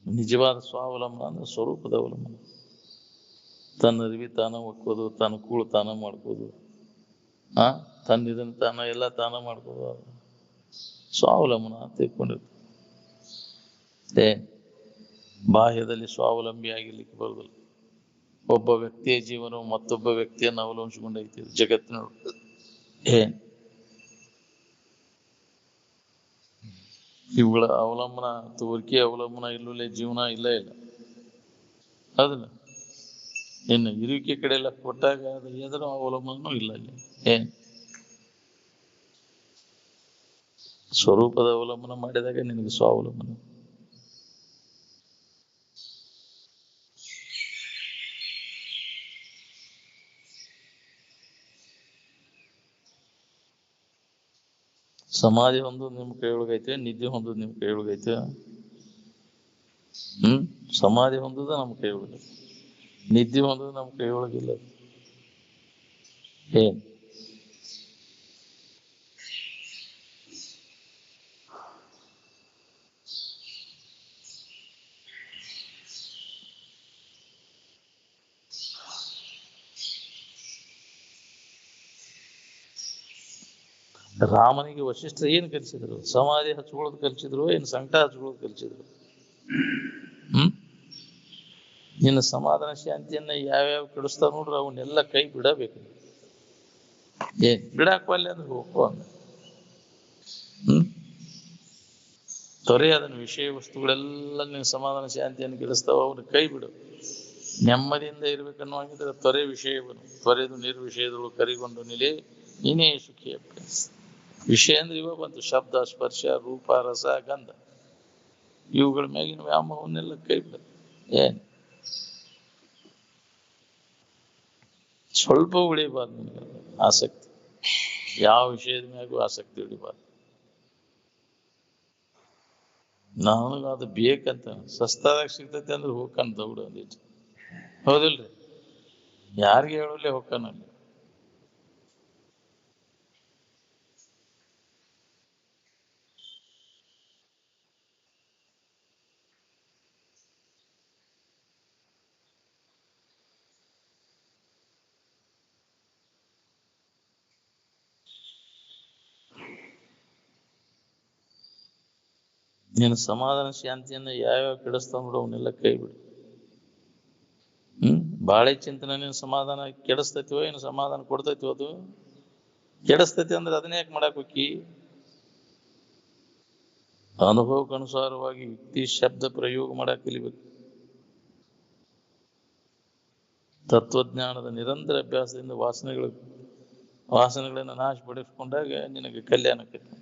Speaker 1: ನಿಜವಾದ ಸ್ವಾವಲಂಬನ ಅಂದ್ರೆ ಸ್ವರೂಪದ ಅವಲಂಬನ. ತನ್ನ ಅರಿವಿ ತಾನ ಒಕ್ಕೋದು, ತನ್ನ ಕೂಳು ತಾನ ಮಾಡ್ಕೋದು, ತನ್ನ ಇದನ್ನ ತಾನ ಎಲ್ಲ ತಾನ ಮಾಡ್ಕೋದು, ಸ್ವಾವಲಂಬನ ಅಂತ ತಿಳ್ಕೊಂಡಿರ್ತಾರೆ. ಬಾಹ್ಯದಲ್ಲಿ ಸ್ವಾವಲಂಬಿ ಆಗಿರ್ಲಿಕ್ಕೆ ಬರುದಿಲ್ಲ. ಒಬ್ಬ ವ್ಯಕ್ತಿಯ ಜೀವನವು ಮತ್ತೊಬ್ಬ ವ್ಯಕ್ತಿಯನ್ನು ಅವಲಂಬಿಸಿಕೊಂಡೈತಿ ಜಗತ್ತಿನೊಳಗೆ. ಇವುಗಳ ಅವಲಂಬನ, ತೋರಿಕೆ ಅವಲಂಬನ ಇಲ್ಲೇ ಜೀವನ ಇಲ್ಲ. ಅದಲ್ಲ ಇನ್ನು ಇರುವಿಕೆ ಕಡೆ ಎಲ್ಲ ಕೊಟ್ಟಾಗ ಅದು ಎದರ ಅವಲಂಬನೂ ಇಲ್ಲ ಅಲ್ಲಿ. ಸ್ವರೂಪದ ಅವಲಂಬನ ಮಾಡಿದಾಗ ನಿನಗೆ ಸ್ವಾವಲಂಬನ. ಸಮಾಧಿ ಹೊಂದೋದು ನಿಮ್ ಕೈಯೊಳಗೈತೆ, ನಿದ್ದೆ ಹೊಂದೋದು ನಿಮ್ ಕೈಯೊಳಗೈತೆ. ಸಮಾಧಿ ಹೊಂದೋದು ನಮ್ಮ ಕೈಯೊಳಗೈತೆ, ನಿದ್ದೆ ಹೊಂದೋದು ನಮ್ಮ ಕೈಯೊಳಗಿಲ್ಲ. ಏನ್ ರಾಮನಿಗೆ ವಶಿಷ್ಠ ಏನ್ ಕಲಿಸಿದ್ರು? ಸಮಾಧಿ ಹಚ್ಕೊಳ್ಳೋದು ಕಲಿಸಿದ್ರು, ಏನ್ ಸಂಕಟ ಹಚ್ಕೊಳ್ಳೋದು ಕಲಿಸಿದ್ರು? ನಿನ್ನ ಸಮಾಧಾನ ಶಾಂತಿಯನ್ನ ಯಾವ್ಯಾವ ಕೆಡಿಸ್ತಾವ ನೋಡ್ರಿ, ಅವನ್ನೆಲ್ಲ ಕೈ ಬಿಡಬೇಕು. ಏನ್ ಬಿಡಾಕ್ವಲ್ಲ ಅಂದ್ರೆ ಹೋಗು ಅಂದ. ತೊರೆ ಅದನ್ನ ವಿಷಯ ವಸ್ತುಗಳೆಲ್ಲ ನಿನ್ನ ಸಮಾಧಾನ ಶಾಂತಿಯನ್ನು ಕೆಡಿಸ್ತಾವ, ಅವನ್ನ ಕೈ ಬಿಡು. ನೆಮ್ಮದಿಯಿಂದ ಇರ್ಬೇಕನ್ನುವಾಗಿದ್ರೆ ತೊರೆ ವಿಷಯವನ್ನು ತೊರೆದು ನಿರ್ವಿಷಯದಳು ಕರಿಗೊಂಡು ನಿಲೆ ನೀನೇ ಸುಖಿ ಅಭ್ಯಾಸ. ವಿಷಯ ಅಂದ್ರೆ ಇವಾಗ ಬಂತು, ಶಬ್ದ, ಸ್ಪರ್ಶ, ರೂಪ, ರಸ, ಗಂಧ, ಇವುಗಳ ಮ್ಯಾಗಿನ ವ್ಯಾಮೋಹವನ್ನೆಲ್ಲ ಕೈ ಬಿಡ. ಏನ್ ಸ್ವಲ್ಪ ಉಳಿಬಾರ್ದು ನಿನಗೆ ಆಸಕ್ತಿ, ಯಾವ ವಿಷಯದ ಮ್ಯಾಗೂ ಆಸಕ್ತಿ ಉಳಿಬಾರ್ದು. ನನಗ ಅದು ಬೇಕಂತ ಸಸ್ತಾದಾಗ ಸಿಗ್ತೈತೆ ಅಂದ್ರೆ ಹೋಗ್ಕಂತ ದೌಡು ಅಂದಿಟ್ಟು, ಹೌದಿಲ್ರಿ? ಯಾರಿಗೆ ಹೇಳೋಲ್ಲೇ ಹೋಗ್ಕಾನಲ್ಲಿ. ನೀನು ಸಮಾಧಾನ ಶಾಂತಿಯನ್ನ ಯಾವ್ಯಾವ ಕೆಡಿಸ್ತಾವ ನೋಡು, ಅವನ್ನೆಲ್ಲ ಕೈ ಬಿಡು. ಬಾಳೆ ಚಿಂತನೆ ನೀನು ಸಮಾಧಾನ ಕೆಡಿಸ್ತೈತಿವೋ ಏನು ಸಮಾಧಾನ ಕೊಡ್ತೈತಿವೋ? ಅದು ಕೆಡಿಸ್ತೈತಿ ಅಂದ್ರೆ ಅದನ್ನ ಯಾಕೆ ಮಾಡಕ್ ಹೋಗಿ? ಅನುಭವಕ್ಕನುಸಾರವಾಗಿ ಯುಕ್ತಿ ಶಬ್ದ ಪ್ರಯೋಗ ಮಾಡಕ್ ಕಲಿಬೇಕು. ತತ್ವಜ್ಞಾನದ ನಿರಂತರ ಅಭ್ಯಾಸದಿಂದ ವಾಸನೆಗಳನ್ನ ನಾಶಪಡಿಸಿಕೊಂಡಾಗ ನಿನಗೆ ಕಲ್ಯಾಣ ಆಕೈತಿ.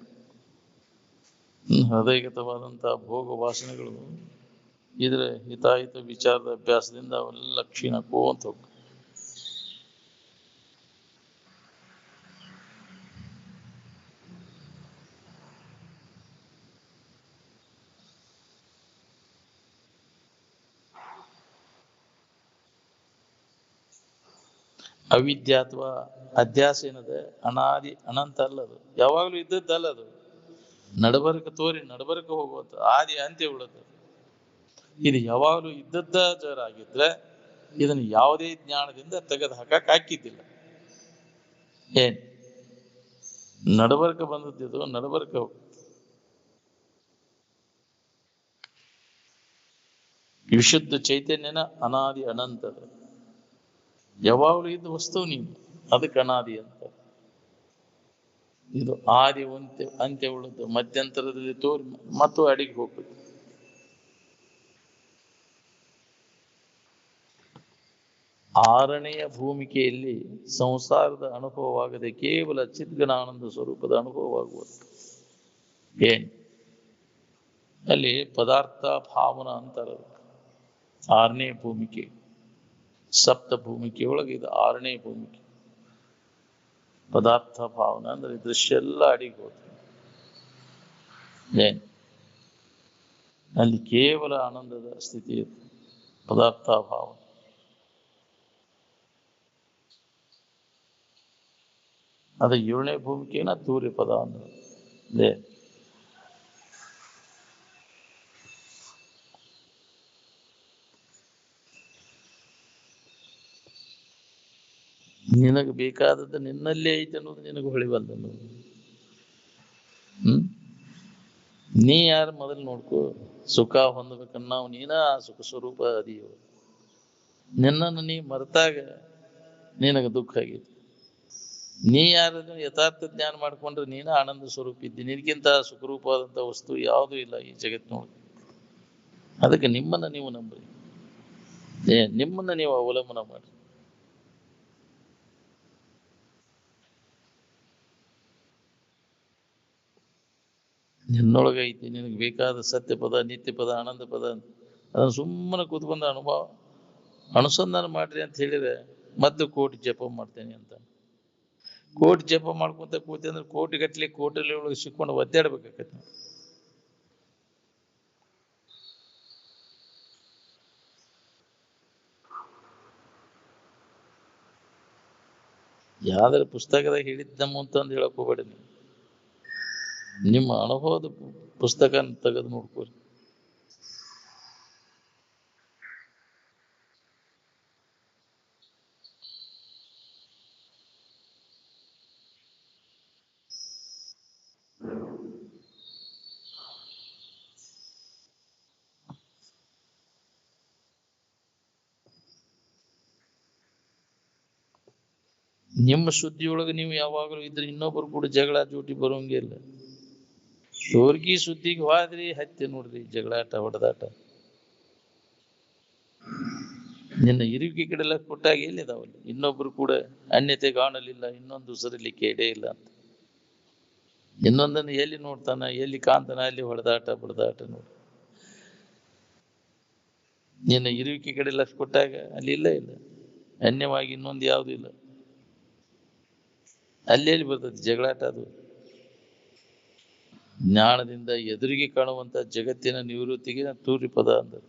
Speaker 1: ಹೃದಯಗತವಾದಂತಹ ಭೋಗ ವಾಸನೆಗಳು ಇದ್ರ ಹಿತಾಹಿತ ವಿಚಾರದ ಅಭ್ಯಾಸದಿಂದ ಅವೆಲ್ಲ ಕ್ಷೀಣಕ್ಕೋಂತ ಹೋಗ. ಅವಿದ್ಯೆ ಅಥವಾ ಅಧ್ಯಾಸ ಏನದ? ಅನಾದಿ ಅನಂತ ಅಲ್ಲದು, ಯಾವಾಗ್ಲೂ ಇದ್ದದ್ದಲ್ಲ ಅದು. ನಡಬರ್ಕ ತೋರಿ ನಡಬರ್ಕ ಹೋಗುವಂತ ಆದಿ ಅಂತ್ಯ ಉಳ್ಳದು. ಇದು ಯಾವಾಗ್ಲೂ ಇದ್ದದ್ದ ಜರ ಆಗಿದ್ರೆ ಇದನ್ನು ಯಾವುದೇ ಜ್ಞಾನದಿಂದ ತೆಗೆದು ಹಾಕಕ್ ಹಾಕಿದ್ದಿಲ್ಲ. ಏನ್ ನಡಬರ್ಕ ಬಂದದ್ದು? ನಡಬರ್ಕ ವಿಶುದ್ಧ ಚೈತನ್ಯನ ಅನಾದಿ ಅನಂತದ, ಯಾವಾಗ್ಲೂ ಇದ್ದ ವಸ್ತು ನೀನು, ಅದಕ್ಕೆ ಅನಾದಿ ಅಂತ. ಇದು ಆದಿ ಅಂತ್ಯ ಉಳ್ಳದ್ದು, ಮಧ್ಯಂತರದಲ್ಲಿ ತೋರಿ ಮತ್ತು ಅಡಿಗೆ ಹೋಗ್ಬೇಕು. ಆರನೆಯ ಭೂಮಿಕೆಯಲ್ಲಿ ಸಂಸಾರದ ಅನುಭವವಾಗದೆ ಕೇವಲ ಚಿದ್ಗಣಾನಂದ ಸ್ವರೂಪದ ಅನುಭವವಾಗುವುದು. ಏನ್ ಅಲ್ಲಿ ಪದಾರ್ಥ ಭಾವನ ಅಂತಾರ. ಆರನೇ ಭೂಮಿಕೆ, ಸಪ್ತ ಭೂಮಿಕೆಯೊಳಗೆ ಇದು ಆರನೇ ಭೂಮಿಕೆ. ಪದಾರ್ಥ ಭಾವನ ಅಂದ್ರೆ ದೃಶ್ಯ ಎಲ್ಲ ಅಡಿಗೆ ಹೋಗ್ತದೆ. ಏನ್ ಅಲ್ಲಿ ಕೇವಲ ಆನಂದದ ಸ್ಥಿತಿ ಇರ್ತದೆ, ಪದಾರ್ಥ ಭಾವನ. ಅದು ಏಳನೇ ಭೂಮಿಕೆನ ತೂರ್ಯ ಪದ ಅಂದ್ರೆ. ನಿನಗೆ ಬೇಕಾದದ್ದು ನಿನ್ನಲ್ಲೇ ಐತೆ ಅನ್ನೋದು ನಿನಗೆ ಹೊಳಿಬಲ್ಲ. ನೀ ಯಾರು ಮೊದಲು ನೋಡ್ಕೋ. ಸುಖ ಹೊಂದಬೇಕನ್ನ ನಾವು ನೀನ ಆ ಸುಖ ಸ್ವರೂಪ ಅದೀವ. ನಿನ್ನನ್ನು ನೀ ಮರೆತಾಗ ನಿನಗೆ ದುಃಖ ಆಗೈತಿ. ನೀ ಯಾರನ್ನು ಯಥಾರ್ಥ ಜ್ಞಾನ ಮಾಡ್ಕೊಂಡ್ರೆ ನೀನ ಆನಂದ ಸ್ವರೂಪ ಇದ್ದಿ. ನಿನಗಿಂತ ಸುಖರೂಪವಾದಂಥ ವಸ್ತು ಯಾವುದೂ ಇಲ್ಲ ಈ ಜಗತ್ತಿನೊಳಗೆ. ಅದಕ್ಕೆ ನಿಮ್ಮನ್ನ ನೀವು ನಂಬ್ರಿ, ನಿಮ್ಮನ್ನ ನೀವು ಅವಲಂಬನ ಮಾಡಿ. ನಿನ್ನೊಳಗೆ ಐತಿ ನಿನಗೆ ಬೇಕಾದ ಸತ್ಯ ಪದ, ನಿತ್ಯ ಪದ, ಆನಂದ ಪದ. ಅದನ್ನು ಸುಮ್ಮನೆ ಕೂತ್ಕೊಂಡು ಅನುಸಂಧಾನ ಮಾಡ್ರಿ ಅಂತ ಹೇಳಿದ್ರೆ ಮತ್ತೆ ಕೋಟಿ ಜಪ ಮಾಡ್ತೇನೆ ಅಂತ. ಕೋಟಿ ಜಪ ಮಾಡ್ಕೊಂತ ಕೂತಿ ಅಂದ್ರೆ ಕೋಟಿ ಗಟ್ಟಲೆ ಕೋಟಲಿ ಒಳಗೆ ಸಿಕ್ಕೊಂಡು ಒದ್ದಾಡ್ಬೇಕಾಗತ್ತೆ ನಾವು. ಯಾವ್ದಾರ ಪುಸ್ತಕದಾಗ ಹೇಳಿದ್ದಮ್ಮ ಅಂತಂದು ಹೇಳಕ್ ಹೋಗ್ಬೇಡಿ ನೀವು. ನಿಮ್ಮ ಅನುಭವದ ಪುಸ್ತಕ ತೆಗೆದು ನೋಡ್ಕೋರಿ. ನಿಮ್ಮ ಸುದ್ದಿಯೊಳಗೆ ನೀವು ಯಾವಾಗಲೂ ಇದ್ರೆ ಇನ್ನೊಬ್ಬರು ಕೂಡ ಜಗಳ ಜೋಟಿ ಬರೋಂಗೆ ಇಲ್ಲ. ಸೋರ್ಗಿ ಸುದ್ದಿಗೆ ಹೋದ್ರಿ ಹತ್ತಿ ನೋಡ್ರಿ ಜಗಳಾಟ ಹೊಡೆದಾಟ. ನಿನ್ನ ಇರುವಿಕೆ ಕಡೆಲ್ಲ ಕೊಟ್ಟಾಗ ಎಲ್ಲಿದಾವಲ್ಲಿ ಇನ್ನೊಬ್ರು ಕೂಡ ಅನ್ಯತೆ ಕಾಣಲಿಲ್ಲ, ಇನ್ನೊಂದು ಸರಿಲಿಕ್ಕೆ ಎಡೆ ಇಲ್ಲ ಅಂತ. ಇನ್ನೊಂದನ್ನು ಎಲ್ಲಿ ನೋಡ್ತಾನ, ಎಲ್ಲಿ ಕಾಣ್ತಾನ, ಅಲ್ಲಿ ಹೊಡೆದಾಟ ಬಡದಾಟ ನೋಡಿ. ನಿನ್ನ ಇರುವಿಕೆ ಕಡೆ ಲಕ್ಷ ಕೊಟ್ಟಾಗ ಅಲ್ಲಿ ಇಲ್ಲ ಇಲ್ಲ, ಅನ್ಯವಾಗಿ ಇನ್ನೊಂದು ಯಾವುದು ಇಲ್ಲ. ಅಲ್ಲೆಲ್ಲಿ ಬರ್ತದೆ ಜಗಳಾಟ? ಅದು ಜ್ಞಾನದಿಂದ ಎದುರಿಗೆ ಕಾಣುವಂತ ಜಗತ್ತಿನ ನಿವೃತ್ತಿಗೆ ತೂರಿ ಪದ ಅಂದರು.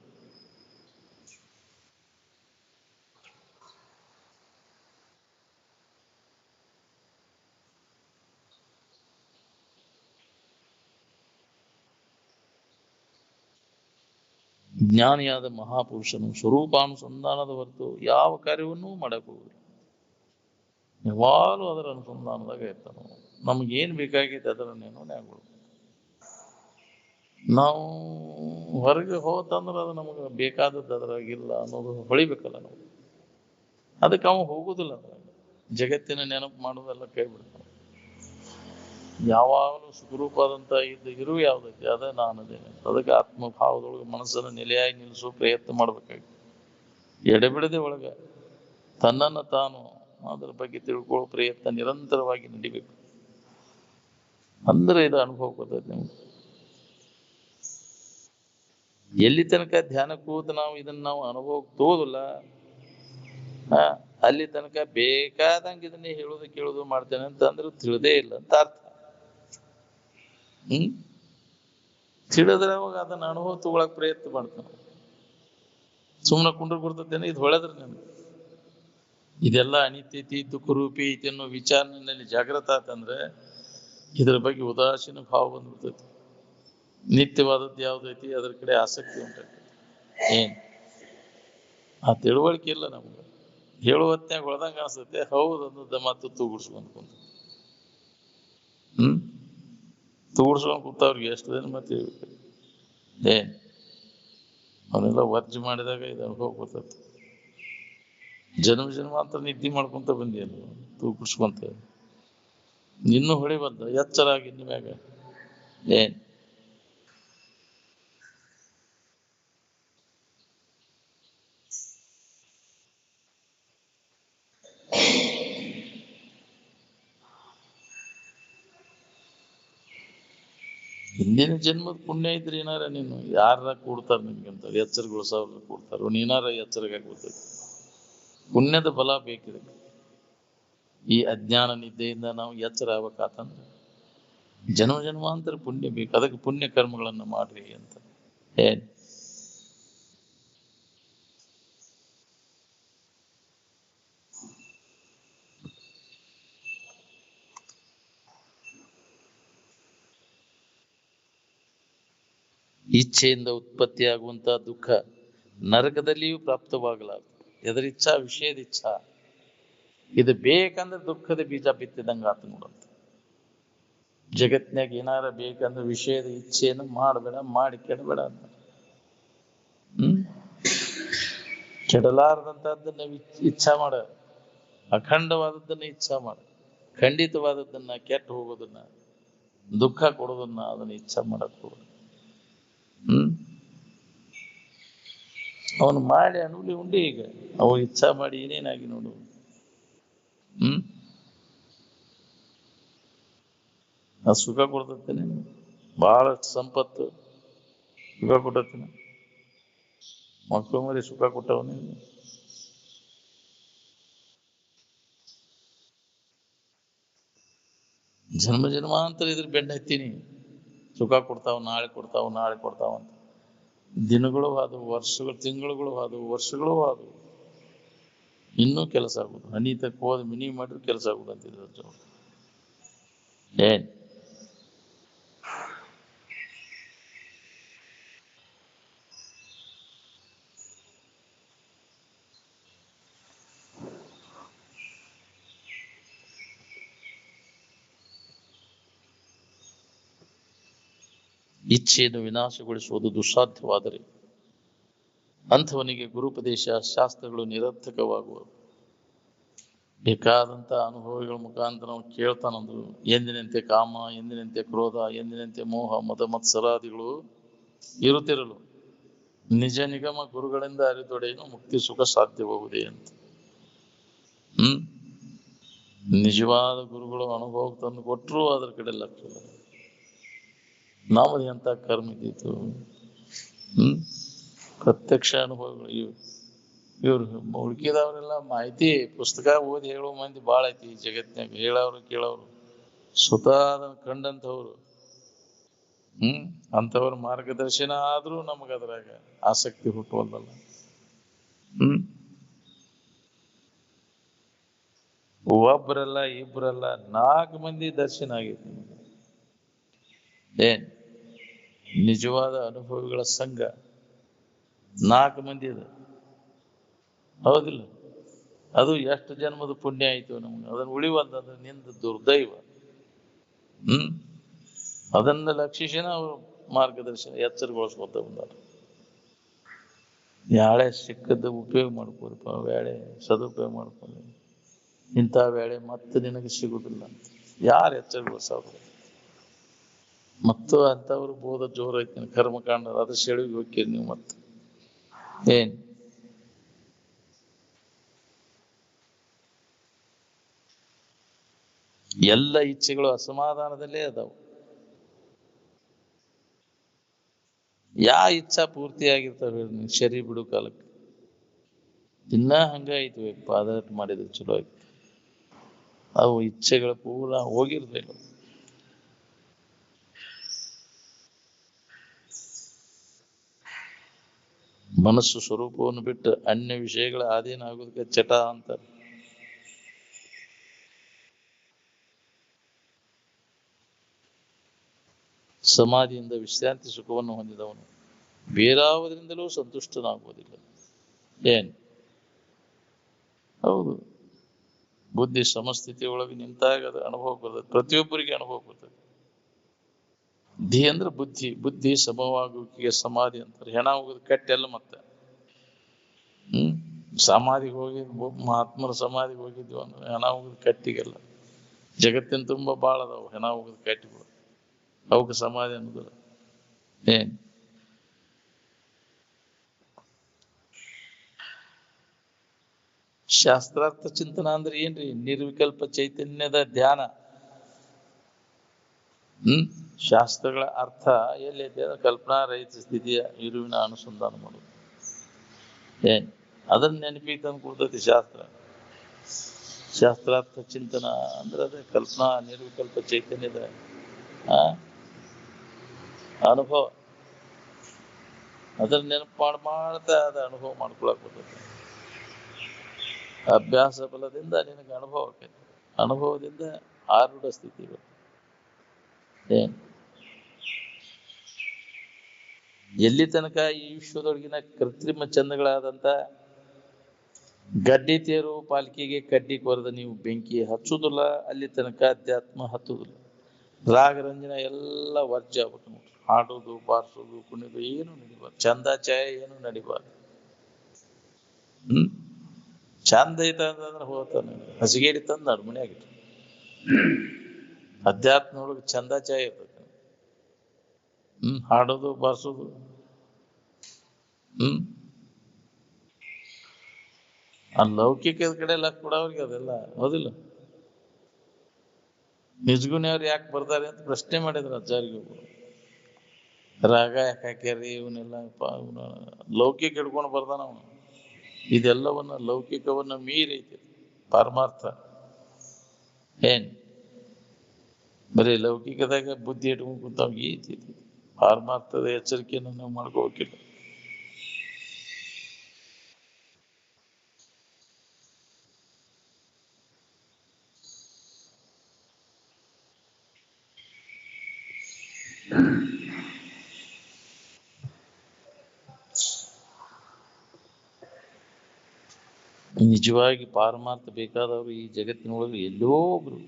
Speaker 1: ಜ್ಞಾನಿಯಾದ ಮಹಾಪುರುಷನು ಸ್ವರೂಪಾನುಸಂಧಾನದ ಹೊರತು ಯಾವ ಕಾರ್ಯವನ್ನೂ ಮಾಡಬಹುದು. ಯಾವಾಗಲೂ ಅದರ ಅನುಸಂಧಾನದಾಗ ಇರ್ತಾನ. ನಮ್ಗೇನ್ ಬೇಕಾಗಿದೆ ಅದರ ನೆನಪು. ನಾವು ಹೊರಗೆ ಹೋತಂದ್ರೆ ಅದು ನಮಗೆ ಬೇಕಾದದ್ದು ಅದ್ರಾಗಿಲ್ಲ ಅನ್ನೋದು ಹೊಳಿಬೇಕಲ್ಲ ನಾವು. ಅದಕ್ಕೆ ಅವ ಹೋಗುದಿಲ್ಲ ಅದ್ರಾಗ. ಜಗತ್ತಿನ ನೆನಪು ಮಾಡೋದೆಲ್ಲ ಕೈ ಬಿಡ್ತಾನೆ. ಯಾವಾಗಲೂ ಸುಖರೂಪಾದಂತ ಇರು ಯಾವ್ದೈತಿ ಅದ ನಾನದೇನೆ. ಅದಕ್ಕೆ ಆತ್ಮಭಾವದೊಳಗೆ ಮನಸ್ಸನ್ನು ನೆಲೆಯಾಗಿ ನಿಲ್ಲಿಸುವ ಪ್ರಯತ್ನ ಮಾಡ್ಬೇಕಾಗಿ ಎಡೆಬಿಡದೆ ಒಳಗ ತನ್ನನ್ನು ತಾನು ಅದರ ಬಗ್ಗೆ ತಿಳ್ಕೊಳ್ಳೋ ಪ್ರಯತ್ನ ನಿರಂತರವಾಗಿ ನಡಿಬೇಕು. ಅಂದ್ರೆ ಇದು ಅನುಭವ ಬರ್ತೈತೆ ನಿಮ್ಗೆ. ಎಲ್ಲಿ ತನಕ ಧ್ಯಾನ ಕೂತು ನಾವು ಇದನ್ನ ನಾವು ಅನುಭವಕ್ಕೆ ತೋದಿಲ್ಲ, ಅಲ್ಲಿ ತನಕ ಬೇಕಾದಂಗೆ ಇದನ್ನೇ ಹೇಳೋದು ಕೇಳೋದು ಮಾಡ್ತೇನೆ ಅಂತ ಅಂದ್ರೆ ತಿಳಿದೇ ಇಲ್ಲ ಅಂತ ಅರ್ಥ. ತಿಳಿದ್ರೆ ಅವಾಗ ಅದನ್ನ ಅನುಭವ ತಗೊಳಕ್ ಪ್ರಯತ್ನ ಮಾಡ್ತಾನೆ. ಸುಮ್ಮನೆ ಕುಂಡ್ರ ಕೊಡ್ತೇನೆ ಇದು ಹೊಳೆದ್ರೆ ನನಗೆ ಇದೆಲ್ಲ ಅನಿತ್ಯತಿ ದುಃಖರೂಪಿ ಐತಿ ಅನ್ನೋ ವಿಚಾರನಲ್ಲಿ ಜಾಗೃತ ಆತಂದ್ರೆ ಇದ್ರ ಬಗ್ಗೆ ಉದಾಸೀನ ಭಾವ ಬಂದ್ಬಿಡ್ತೈತಿ. ನಿತ್ಯವಾದದ್ದು ಯಾವ್ದೈತಿ ಅದ್ರ ಕಡೆ ಆಸಕ್ತಿ ಉಂಟೈತಿ. ಏನ್ ಆ ತಿಳುವಳಿಕೆ ಇಲ್ಲ ನಮ್ಗೆ. ಹೇಳುವತ್ನ್ಯಾಗ ಹೊಳ್ದಂಗ ಅನ್ಸುತ್ತೆ, ಹೌದು ಅನ್ನೋದ ಮಾತು ತೂಗುಡ್ಸ್ಕೊಂಡ್ ಕುಂತ ತೂಗುಡ್ಸ್ಕೊಂಡ್ ಕೂತವ್ರಿಗೆ ಎಷ್ಟು ದಿನ ಮತ್ತೆ ಹೇಳ್ಬೇಕು. ಏನ್ ಅವನ್ನೆಲ್ಲ ವರ್ಜ್ ಮಾಡಿದಾಗ ಇದು ಅನುಭವ ಬರ್ತೈತಿ. ಜನ್ಮಾಂತರ ನಿದ್ದೆ ಮಾಡ್ಕೊಂತ ಬಂದಿಯಲ್ಲ ತೂಗುಡ್ಸ್ಕೊಂತ, ಇನ್ನೂ ಹೊಳಿ ಬಂದ ಎಚ್ಚರ ಆಗಿ ಇನ್ನು ಮ್ಯಾಗ ಏನ್ ಹಿಂದಿನ ಜನ್ಮದ ಪುಣ್ಯ ಇದ್ರೆ ಏನಾರ ನೀನು ಯಾರ ಕೂಡ್ತಾರ ನಿನ್ಗಂತ ಎಚ್ಚರಗೊಳಿಸೋರು ಕೂಡ್ತಾರ, ನೀನಾರ ಎಚ್ಚರಗಾಗ್ಬಿಡ್ತೈತಿ. ಪುಣ್ಯದ ಬಲ ಬೇಕಿದೆ. ಈ ಅಜ್ಞಾನ ನಿದ್ದೆಯಿಂದ ನಾವು ಎಚ್ಚರ ಆಗ್ಬೇಕಾತಂದ್ರೆ ಜನ್ಮಾಂತರ ಪುಣ್ಯ ಬೇಕು. ಅದಕ್ಕೆ ಪುಣ್ಯ ಕರ್ಮಗಳನ್ನ ಮಾಡ್ರಿ ಅಂತ. ಏನ್ ಇಚ್ಛೆಯಿಂದ ಉತ್ಪತ್ತಿಯಾಗುವಂತಹ ದುಃಖ ನರಕದಲ್ಲಿಯೂ ಪ್ರಾಪ್ತವಾಗಲಾರದು. ಎದರ ಇಚ್ಛಾ? ವಿಷಯದ ಇಚ್ಛಾ. ಇದು ಬೇಕಂದ್ರೆ ದುಃಖದ ಬೀಜ ಬಿತ್ತಿದಂಗ ಆತ ನೋಡಂತ. ಜಗತ್ನ್ಯಾಗ ಏನಾರ ಬೇಕಂದ್ರೆ ವಿಷಯದ ಇಚ್ಛೆಯನ್ನು ಮಾಡಬೇಡ, ಮಾಡಿ ಕೆಡಬೇಡ ಅಂತ. ಕೆಡಲಾರದಂತಹದ್ದನ್ನ ಇಚ್ಛಾ ಮಾಡ, ಅಖಂಡವಾದದ್ದನ್ನ ಇಚ್ಛಾ ಮಾಡ, ಖಂಡಿತವಾದದ್ದನ್ನ ಕೆಟ್ಟು ಹೋಗೋದನ್ನ ದುಃಖ ಕೊಡೋದನ್ನ ಅದನ್ನ ಇಚ್ಛಾ ಮಾಡಕ್ ಹೋಗ. ಅವನು ಮಾಡಿ ಅನುಲಿ ಉಂಡಿ. ಈಗ ಅವ ಇಚ್ಛಾ ಮಾಡಿ ಏನೇನಾಗಿ ನೋಡು. ಆ ಸುಖ ಕೊಡ್ತೇನೆ, ಬಹಳಷ್ಟು ಸಂಪತ್ತು ಸುಖ ಕೊಟ್ಟತೇನೆ. ಮಕ್ಕಳು ಮರಿ ಸುಖ ಕೊಟ್ಟವನೇ. ಜನ್ಮ ಜನ್ಮಾಂತರ ಇದ್ರ ಬೆನ್ನ ಹತ್ತೀನಿ, ಸುಖ ಕೊಡ್ತಾವ, ನಾಳೆ ಕೊಡ್ತಾವ, ನಾಳೆ ಕೊಡ್ತಾವ ಅಂತ. ದಿನಗಳು ಆದವು, ವರ್ಷಗಳು, ತಿಂಗಳುಗಳು ಆದವು, ವರ್ಷಗಳು ಆದವು, ಇನ್ನೂ ಕೆಲಸ ಆಗುದು. ಹನಿ ತಕ್ಕ ಹೋದ ಮಿನಿ ಮಾಡಿದ್ರೆ ಕೆಲಸ ಆಗುದು ಅಂತಿದ್ರು. ಏನ್ ಇಚ್ಛೆಯನ್ನು ವಿನಾಶಗೊಳಿಸುವುದು ದುಸ್ಸಾಧ್ಯವಾದರೆ ಅಂಥವನಿಗೆ ಗುರುಪದೇಶ ಶಾಸ್ತ್ರಗಳು ನಿರರ್ಥಕವಾಗುವ. ಬೇಕಾದಂತ ಅನುಭವಿಗಳ ಮುಖಾಂತರ ನಾವು ಕೇಳ್ತಾನಂದ್ರು. ಎಂದಿನಂತೆ ಕಾಮ, ಎಂದಿನಂತೆ ಕ್ರೋಧ, ಎಂದಿನಂತೆ ಮೋಹ, ಮದ ಮತ್ಸರಾದಿಗಳು ಇರುತ್ತಿರಲು ನಿಜ ನಿಗಮ ಗುರುಗಳಿಂದ ಅರಿತೊಡೆಯನ್ನು ಮುಕ್ತಿ ಸುಖ ಸಾಧ್ಯವಾಗುವುದೇ ಅಂತ. ನಿಜವಾದ ಗುರುಗಳು ಅನುಭವ ತಂದು ಕೊಟ್ಟರು ಅದ್ರ ಕಡೆ ಲಕ್ಷ್ಯ. ನಮ್ಮದು ಎಂತ ಕರ್ಮ ಇದ್ದಿತ್ತು. ಪ್ರತ್ಯಕ್ಷ ಅನುಭವಗಳು ಇವ್ರು ಹುಡುಕಿದವರೆಲ್ಲ ಮಾಹಿತಿ ಪುಸ್ತಕ ಓದಿ ಹೇಳುವ ಮಂದಿ ಬಾಳ ಐತಿ ಈ ಜಗತ್ನಾಗ. ಹೇಳವ್ರು ಕೇಳವ್ರು ಸ್ವತಃ ಅದನ್ನ ಕಂಡಂಥವ್ರು. ಅಂಥವ್ರ ಮಾರ್ಗದರ್ಶನ ಆದ್ರೂ ನಮಗದ್ರಾಗ ಆಸಕ್ತಿ ಹುಟ್ಟುವಲ್ಲ. ಒಬ್ಬರಲ್ಲ, ಇಬ್ಬರಲ್ಲ, 4 ಮಂದಿ ದರ್ಶನ ಆಗೈತಿ. ಏನ್ ನಿಜವಾದ ಅನುಭವಿಗಳ ಸಂಘ 4 ಮಂದಿ ಇದೆ, ಹೌದಿಲ್ಲ? ಅದು ಎಷ್ಟು ಜನ್ಮದ ಪುಣ್ಯ ಆಯ್ತು ನಮ್ಗೆ. ಅದನ್ನ ಉಳಿವಂತಂದ್ರೆ ನಿಂದ ದುರ್ದೈವ. ಅದನ್ನ ಲಕ್ಷಿಸಿನ ಅವರು ಮಾರ್ಗದರ್ಶನ ಎಚ್ಚರಗೊಳಿಸ್ಕೊತ ಬಂದಾರ. ಯಾಳೆ ಸಿಕ್ಕದ್ದು ಉಪಯೋಗ ಮಾಡ್ಕೋರಿಪ್ಪ, ವ್ಯಾಳೆ ಸದುಪಯೋಗ ಮಾಡ್ಕೊಳ್ಳಿ. ಇಂಥ ವೇಳೆ ಮತ್ತೆ ನಿನಗೆ ಸಿಗುದಿಲ್ಲ ಅಂತ ಯಾರು ಎಚ್ಚರಗೊಳಿಸೋರು? ಮತ್ತು ಅಂಥವ್ರು ಬೋಧ ಜೋರು ಐತಿ. ಕರ್ಮಕಾಂಡ ಅದು ಸೆಳಿಗೆ ಹೋಗ್ತೀರಿ ನೀವು. ಮತ್ತೆ ಏನ್ ಎಲ್ಲ ಇಚ್ಛೆಗಳು ಅಸಮಾಧಾನದಲ್ಲೇ ಅದಾವು. ಇಚ್ಛಾ ಪೂರ್ತಿ ಆಗಿರ್ತಾವ ಶರೀರ ಬಿಡು ಕಾಲಕ್ಕೆ. ಇನ್ನ ಹಂಗ ಐತಿ, ಪಾದಯಾತ್ರೆ ಮಾಡಿದ್ರೆ ಚಲೋ ಆಯ್ತು. ಅವು ಇಚ್ಛೆಗಳ ಪೂರ ಹೋಗಿರ್ಬೇಕು. ಮನಸ್ಸು ಸ್ವರೂಪವನ್ನು ಬಿಟ್ಟು ಅನ್ಯ ವಿಷಯಗಳ ಅಧೀನ ಆಗೋದಕ್ಕೆ ಚಟ ಅಂತ. ಸಮಾಧಿಯಿಂದ ವಿಶ್ರಾಂತಿ ಸುಖವನ್ನು ಹೊಂದಿದವನು ಬೇರಾವುದರಿಂದಲೂ ಸಂತುಷ್ಟನಾಗುವುದಿಲ್ಲ. ಏನ್ ಹೌದು, ಬುದ್ಧಿ ಸಮಸ್ಥಿತಿಯೊಳಗೆ ನಿಂತಾಗ ಅದು ಅನುಭವ ಬರ್ತದೆ. ಪ್ರತಿಯೊಬ್ಬರಿಗೆ ಅನುಭವ ಬರ್ತದೆ. ಧಿ ಅಂದ್ರೆ ಬುದ್ಧಿ, ಬುದ್ಧಿ ಸಮವಾಗುವಿಕೆಗೆ ಸಮಾಧಿ ಅಂತಾರೆ. ಹೆಣ ಹೋಗೋದು ಕಟ್ಟೆಲ್ಲ. ಮತ್ತೆ ಸಮಾಧಿಗೆ ಹೋಗಿ ಮಹಾತ್ಮರ ಸಮಾಧಿಗೆ ಹೋಗಿದ್ವಿ ಅಂದ್ರೆ ಹೆಣ ಹೋಗೋದು ಕಟ್ಟಿಗೆಲ್ಲ. ಜಗತ್ತಿನ ತುಂಬಾ ಬಾಳ ಅದಾವು ಹೆಣ ಹೋಗೋದು ಕಟ್ಟಿಗಳು. ಅವಕ್ಕೆ ಸಮಾಧಿ ಅನ್ನೋದಿಲ್ಲ. ಏನ್ ಶಾಸ್ತ್ರಾರ್ಥ ಚಿಂತನ ಅಂದ್ರೆ ಏನ್ರಿ? ನಿರ್ವಿಕಲ್ಪ ಚೈತನ್ಯದ ಧ್ಯಾನ. ಶಾಸ್ತ್ರಗಳ ಅರ್ಥ ಎಲ್ಲೈತೆ? ಕಲ್ಪನಾ ರಹಿತ ಸ್ಥಿತಿಯ ಇರುವಿನ ಅನುಸಂಧಾನ ಮಾಡುದು. ಏನ್ ಅದನ್ನ ನೆನಪಿಗೆ ತಂದು ಕೊಡ್ತೈತಿ ಶಾಸ್ತ್ರ. ಶಾಸ್ತ್ರಾರ್ಥ ಚಿಂತನ ಅಂದ್ರೆ ಅದೇ ಕಲ್ಪನಾ ನಿರ್ವಿಕಲ್ಪ ಚೈತನ್ಯದ ಅನುಭವ. ಅದನ್ನ ನೆನಪು ಮಾಡ್ತಾ ಅದ ಅನುಭವ ಮಾಡ್ಕೊಳಕ್ ಬರ್ತೈತಿ. ಅಭ್ಯಾಸ ಬಲದಿಂದ ನಿನಗೆ ಅನುಭವ ಆಕೈತಿ. ಅನುಭವದಿಂದ ಆರೂಢ ಸ್ಥಿತಿ ಬರ್ತದೆ. ಏನ್ ಎಲ್ಲಿ ತನಕ ಈ ವಿಶ್ವದೊಳಗಿನ ಕೃತ್ರಿಮ ಚಂದಗಳಾದಂತ ಗಡ್ಡಿ ತೇರು ಪಾಲ್ಕಿಗೆ ಕಡ್ಡಿ ಕೊರೆದ ನೀವು ಬೆಂಕಿ ಹಚ್ಚುದಿಲ್ಲ, ಅಲ್ಲಿ ತನಕ ಅಧ್ಯಾತ್ಮ ಹತ್ತುದಿಲ್ಲ. ರಾಗರಂಜನ ಎಲ್ಲ ವರ್ಜ್ಯ ಆಗ್ಬೇಕು ನೋಡ್ರಿ. ಹಾಡೋದು, ಬಾರಿಸೋದು, ಕುಣಿದು ಏನು ನಡಿಬಾರ್ದು. ಚಂದ ಛಾಯ ಏನು ನಡಿಬಾರ್ದು. ಚಂದ ಐತ ಅಂತಂದ್ರೆ ಹೋಗ್ತಾನೆ ಹಸಿಗೇಡಿ ತಂದು ನಡ್ಮಣಿ ಆಗಿತ್ತು. ಅಧ್ಯಾತ್ಮ ಒಳಗೆ ಚಂದ ಛಾಯ ಇರ್ತದೆ. ಹಾಡೋದು, ಬಾರಿಸೋದು. ಆ ಲೌಕಿಕದ ಕಡೆ ಲಕ್ ಕೊಡೋರಿಗೆ ಅದೆಲ್ಲ ಹೌದಿಲ್ಲ. ನಿಜಗುಣಿಯವ್ರು ಯಾಕೆ ಬರ್ತಾರೆ ಅಂತ ಪ್ರಶ್ನೆ ಮಾಡಿದ್ರು ಆಚಾರ್ಯ. ರಾಗ ಯಾಕೆ ಹಾಕ್ಯಾರಿ ಇವನ್ನೆಲ್ಲ? ಲೌಕಿಕ ಹಿಡ್ಕೊಂಡು ಬರ್ತಾನ ಅವನು. ಇದೆಲ್ಲವನ್ನ ಲೌಕಿಕವನ್ನ ಮೀರೈತಿ ಪರಮಾರ್ಥ. ಏನ್ ಬರೀ ಲೌಕಿಕದಾಗ ಬುದ್ಧಿ ಇಟ್ಕೊಂಡು ಕುಂತಾವ್ ಐತಿ. ಪಾರಮಾರ್ಥದ ಎಚ್ಚರಿಕೆಯನ್ನು ನಾವು ಮಾಡ್ಕೋಬೇಕಿಲ್ಲ. ನಿಜವಾಗಿ ಪಾರಮಾರ್ಥ ಬೇಕಾದವರು ಈ ಜಗತ್ತಿನೊಳಗೆ ಎಲ್ಲೋ ಒಬ್ರು.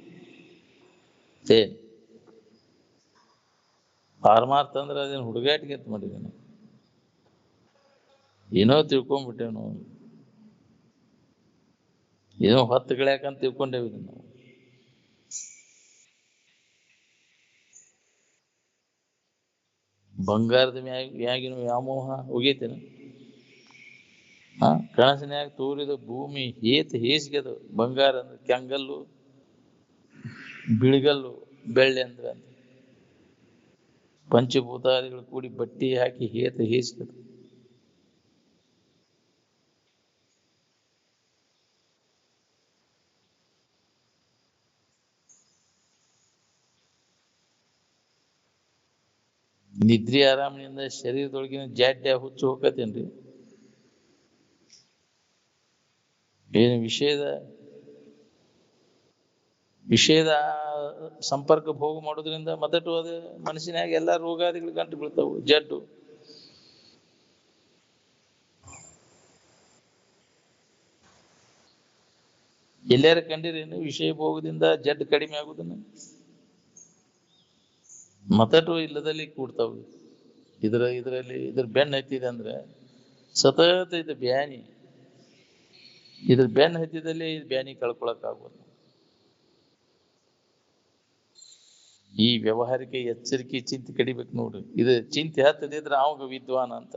Speaker 1: ಪಾರಮಾರ್ಥ ಅಂದ್ರೆ ಅದೇನು ಹುಡುಗಾಟಿಗೆ ಅಂತ ಮಾಡಿದ್ದೇನೆ, ಏನೋ ತಿಳ್ಕೊಂಡ್ಬಿಟ್ಟೇವ್ ನಾವು, ಏನೋ ಹೊತ್ತು ಗಳಿಯಾಕಂತ ತಿಳ್ಕೊಂಡೇವಿ ನಾವು. ಬಂಗಾರದ ಮ್ಯಾಗಿನ ವ್ಯಾಮೋಹ ಹೋಗೈತೇನ? ಕನಸಿನ್ಯಾಗ ತೋರಿದ ಭೂಮಿ ಹೇಸಿಗೆದು ಬಂಗಾರ ಅಂದ್ರೆ ಕೆಂಗಲ್ಲು, ಬಿಳಿಗಲ್ಲು, ಬೆಳ್ಳಿ ಅಂದ್ರೆ ಪಂಚಭೂತಾದಿಗಳು ಕೂಡಿ ಬಟ್ಟಿ ಹಾಕಿ ಹೇಸಿಗೆದು. ನಿದ್ರಿ ಆರಾಮನಿಂದ ಶರೀರದೊಳಗಿನ ಜಾಡ್ಯ ಹುಚ್ಚು ಹೋಗತ್ತೇನ್ರಿ? ಏನು ವಿಷಯದ ಸಂಪರ್ಕ ಭೋಗ ಮಾಡೋದ್ರಿಂದ ಮೊದಲು ಅದು ಮನಸ್ಸಿನಾಗ ಎಲ್ಲಾ ರೋಗಾದಿಗಳು ಗಂಟು ಬೀಳ್ತಾವು, ಜಡ್ಡು. ಎಲ್ಲಾರ ಕಂಡಿರೇನು ವಿಷಯ ಭೋಗದಿಂದ ಜಡ್ಡು ಕಡಿಮೆ ಆಗುದನ್ನ? ಮತಟು ಇಲ್ಲದಲ್ಲಿ ಕೂಡ್ತಾವು. ಇದ್ರ ಬೆನ್ನ ಹತ್ತಿದೆ ಅಂದ್ರೆ ಸತತ ಇದು ಬ್ಯಾನಿ. ಇದ್ರ ಬೆನ್ನ ಹತ್ತಿದಲ್ಲಿ ಇದು ಬ್ಯಾನಿ ಕಳ್ಕೊಳಕ್ ಆಗೋದು. ಈ ವ್ಯವಹಾರಿಕ ಎಚ್ಚರಿಕೆ ಚಿಂತೆ ಕಡಿಬೇಕು ನೋಡ್ರಿ. ಇದು ಚಿಂತೆ ಹತ್ತದಿದ್ರೆ ಅವಾಗ ವಿದ್ವಾನ ಅಂತ.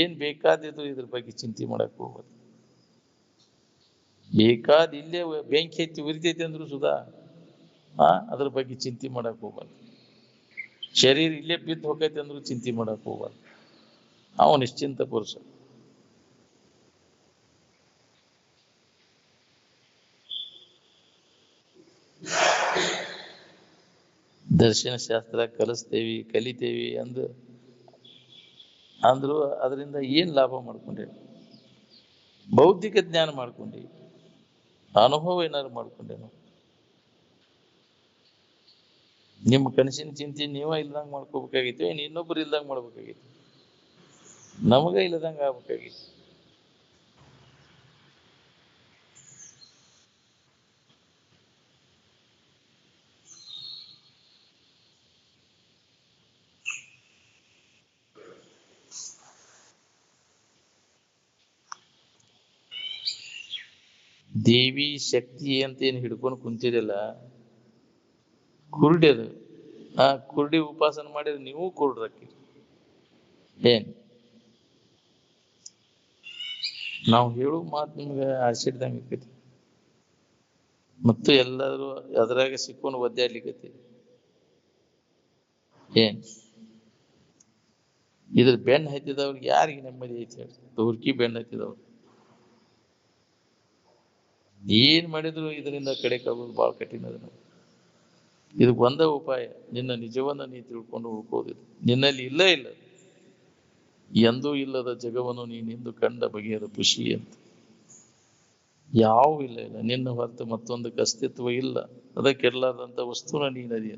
Speaker 1: ಏನ್ ಬೇಕಾದಿದ್ರು ಇದ್ರ ಬಗ್ಗೆ ಚಿಂತೆ ಮಾಡಕ್ ಹೋಗೋದು. ಬೇಕಾದ ಇಲ್ಲೇ ಬೆಂಕಿ ಹತ್ತಿ ಉರಿತೈತಿ ಅಂದ್ರು ಸುಧಾ ಅದ್ರ ಬಗ್ಗೆ ಚಿಂತೆ ಮಾಡಕ್ ಹೋಗ್ಬಾರ್ದು. ಶರೀರ ಇಲ್ಲೇ ಬಿದ್ದು ಹೋಗೈತಿ ಅಂದ್ರು ಚಿಂತೆ ಮಾಡಕ್ ಹೋಗ್ಬಾರ್ದು. ಅವ ನಿಶ್ಚಿಂತ ಪುರುಷ. ದರ್ಶನ ಶಾಸ್ತ್ರ ಕಲಿತೇವಿ ಅಂದ್ರು ಅದರಿಂದ ಏನ್ ಲಾಭ ಮಾಡ್ಕೊಂಡೇವಿ? ಬೌದ್ಧಿಕ ಜ್ಞಾನ ಮಾಡ್ಕೊಂಡಿ, ಅನುಭವ ಏನಾದ್ರು ಮಾಡ್ಕೊಂಡೇನು? ನಿಮ್ಮ ಕನಸಿನ ಚಿಂತೆ ನೀವ ಇಲ್ದಂಗ ಮಾಡ್ಕೋಬೇಕಾಗಿತ್ತು, ಏನ್ ಇನ್ನೊಬ್ರು ಇಲ್ದಂಗ ಮಾಡ್ಬೇಕಾಗಿತ್ತು? ನಮಗ ಇಲ್ಲದಂಗ ಆಗ್ಬೇಕಾಗಿತ್ತು. ದೇವಿ ಶಕ್ತಿ ಅಂತ ಏನ್ ಹಿಡ್ಕೊಂಡು ಕುಂತಿರಲ್ಲ, ಕುರುಡಿ ಅದು. ಕುರುಡಿ ಉಪಾಸನ ಮಾಡಿದ್ರೆ ನೀವು ಕುರುಡ್ರಕ್ಕಿ. ಏನ್ ನಾವು ಹೇಳು ಮಾತು ನಿಮ್ಗೆ ಆಶ್ಚರ್ಯದಂಗ ಆಕೈತಿ, ಮತ್ತು ಎಲ್ಲಾದ್ರೂ ಅದ್ರಾಗ ಸಿಕ್ಕೊಂಡು ಒದ್ದಾಡ್ಲಿಕ್ಕೈತಿ. ಏನ್ ಇದ್ರ ಬೆನ್ನ ಹತ್ತಿದವ್ರಿಗೆ ಯಾರಿಗೆ ನೆಮ್ಮದಿ ಐತಿ ಹೇಳಿ? ಹುರ್ಕಿ ಬೆನ್ನ ಹತ್ತಿದವ್ರು ಏನ್ ಮಾಡಿದ್ರು ಇದರಿಂದ ಕಡೆಕಾಗೋದು ಬಹಳ ಕಠಿಣ ಅದ. ಇದಕ್ಕೆ ಒಂದೇ ಉಪಾಯ, ನಿನ್ನ ನಿಜವನ್ನ ನೀ ತಿಳ್ಕೊಂಡು ಉಳ್ಕೋದಿಲ್ಲ. ನಿನ್ನಲ್ಲಿ ಇಲ್ಲ ಎಂದೂ ಇಲ್ಲದ ಜಗವನ್ನು ನೀನಿಂದು ಕಂಡ ಬಗೆಯದ ಖುಷಿ ಅಂತ. ಯಾವ ಇಲ್ಲ ನಿನ್ನ ಹೊರತು ಮತ್ತೊಂದಕ್ಕೆ ಅಸ್ತಿತ್ವ ಇಲ್ಲ. ಅದಕ್ಕೆಲ್ಲಾದಂತ ವಸ್ತುನ ನೀನದಿ.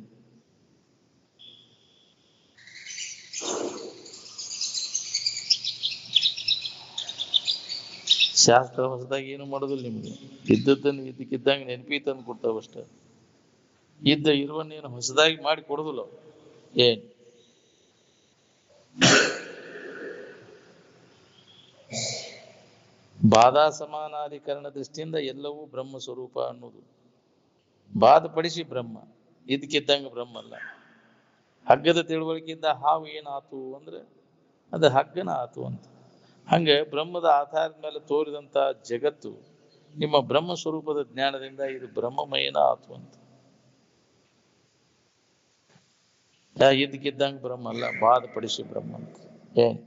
Speaker 1: ಶಾಸ್ತ್ರ ಹೊಸದಾಗಿ ಏನು ಮಾಡೋದಿಲ್ಲ ನಿಮ್ಗೆ. ಇದ್ದದ್ದನ್ನು ಇದ್ದಕ್ಕಿದ್ದಂಗೆ ನೆನಪಿ ತಂದು ಕೊಡ್ತಾವಷ್ಟ. ಇರುವನ್ನೇನು ಹೊಸದಾಗಿ ಮಾಡಿ ಕೊಡುದಿಲ್ಲ. ಏನ್ ಬಾಧಾ ಸಮಾನಾಧಿಕರಣ ದೃಷ್ಟಿಯಿಂದ ಎಲ್ಲವೂ ಬ್ರಹ್ಮ ಸ್ವರೂಪ ಅನ್ನೋದು. ಬಾಧಪಡಿಸಿ ಬ್ರಹ್ಮ, ಇದಕ್ಕಿದ್ದಂಗೆ ಬ್ರಹ್ಮ ಅಲ್ಲ. ಹಗ್ಗದ ತಿಳುವಳಿಕೆಯಿಂದ ಹಾವು ಏನಾತು ಅಂದ್ರೆ ಅದು ಹಗ್ಗನ ಆತು ಅಂತ. ಹಂಗೆ ಬ್ರಹ್ಮದ ಆಧಾರದ ಮೇಲೆ ತೋರಿದಂತ ಜಗತ್ತು ನಿಮ್ಮ ಬ್ರಹ್ಮ ಸ್ವರೂಪದ ಜ್ಞಾನದಿಂದ ಇದು ಬ್ರಹ್ಮಮಯನ ಆತು ಅಂತ. ಇದಕ್ಕಿದ್ದಂಗೆ ಬ್ರಹ್ಮ ಅಲ್ಲ, ಬಾಧಪಡಿಸಿ ಬ್ರಹ್ಮ ಅಂತ. ಏನ್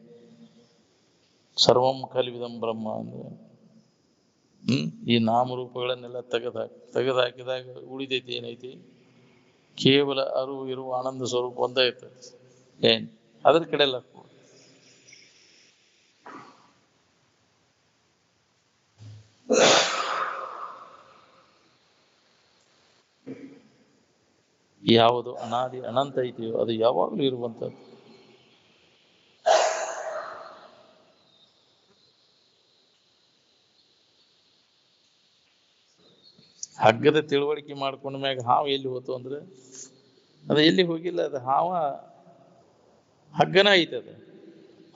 Speaker 1: ಸರ್ವಂ ಕಲ್ವಿದಂ ಬ್ರಹ್ಮ ಅಂದ್ರೆ ಈ ನಾಮರೂಪಗಳನ್ನೆಲ್ಲ ತೆಗೆದಾಕಿದಾಗ ಉಳಿದೈತಿ ಏನೈತಿ? ಕೇವಲ ಅರಿವು ಇರುವ ಆನಂದ ಸ್ವರೂಪ ಒಂದೇ ಇರ್ತದೆ. ಏನ್ ಅದ್ರ ಕಡೆ ಎಲ್ಲ ಯಾವುದು ಅನಾದಿ ಅನಂತ ಐತಿಯೋ ಅದು ಯಾವಾಗಲೂ ಇರುವಂಥದ್ದು. ಹಗ್ಗದ ತಿಳುವಳಿಕೆ ಮಾಡ್ಕೊಂಡ ಮ್ಯಾಗ ಹಾವು ಎಲ್ಲಿ ಹೋತು ಅಂದ್ರೆ ಅದು ಎಲ್ಲಿ ಹೋಗಿಲ್ಲ. ಅದು ಹಾವ ಹಗ್ಗನ ಐತದ.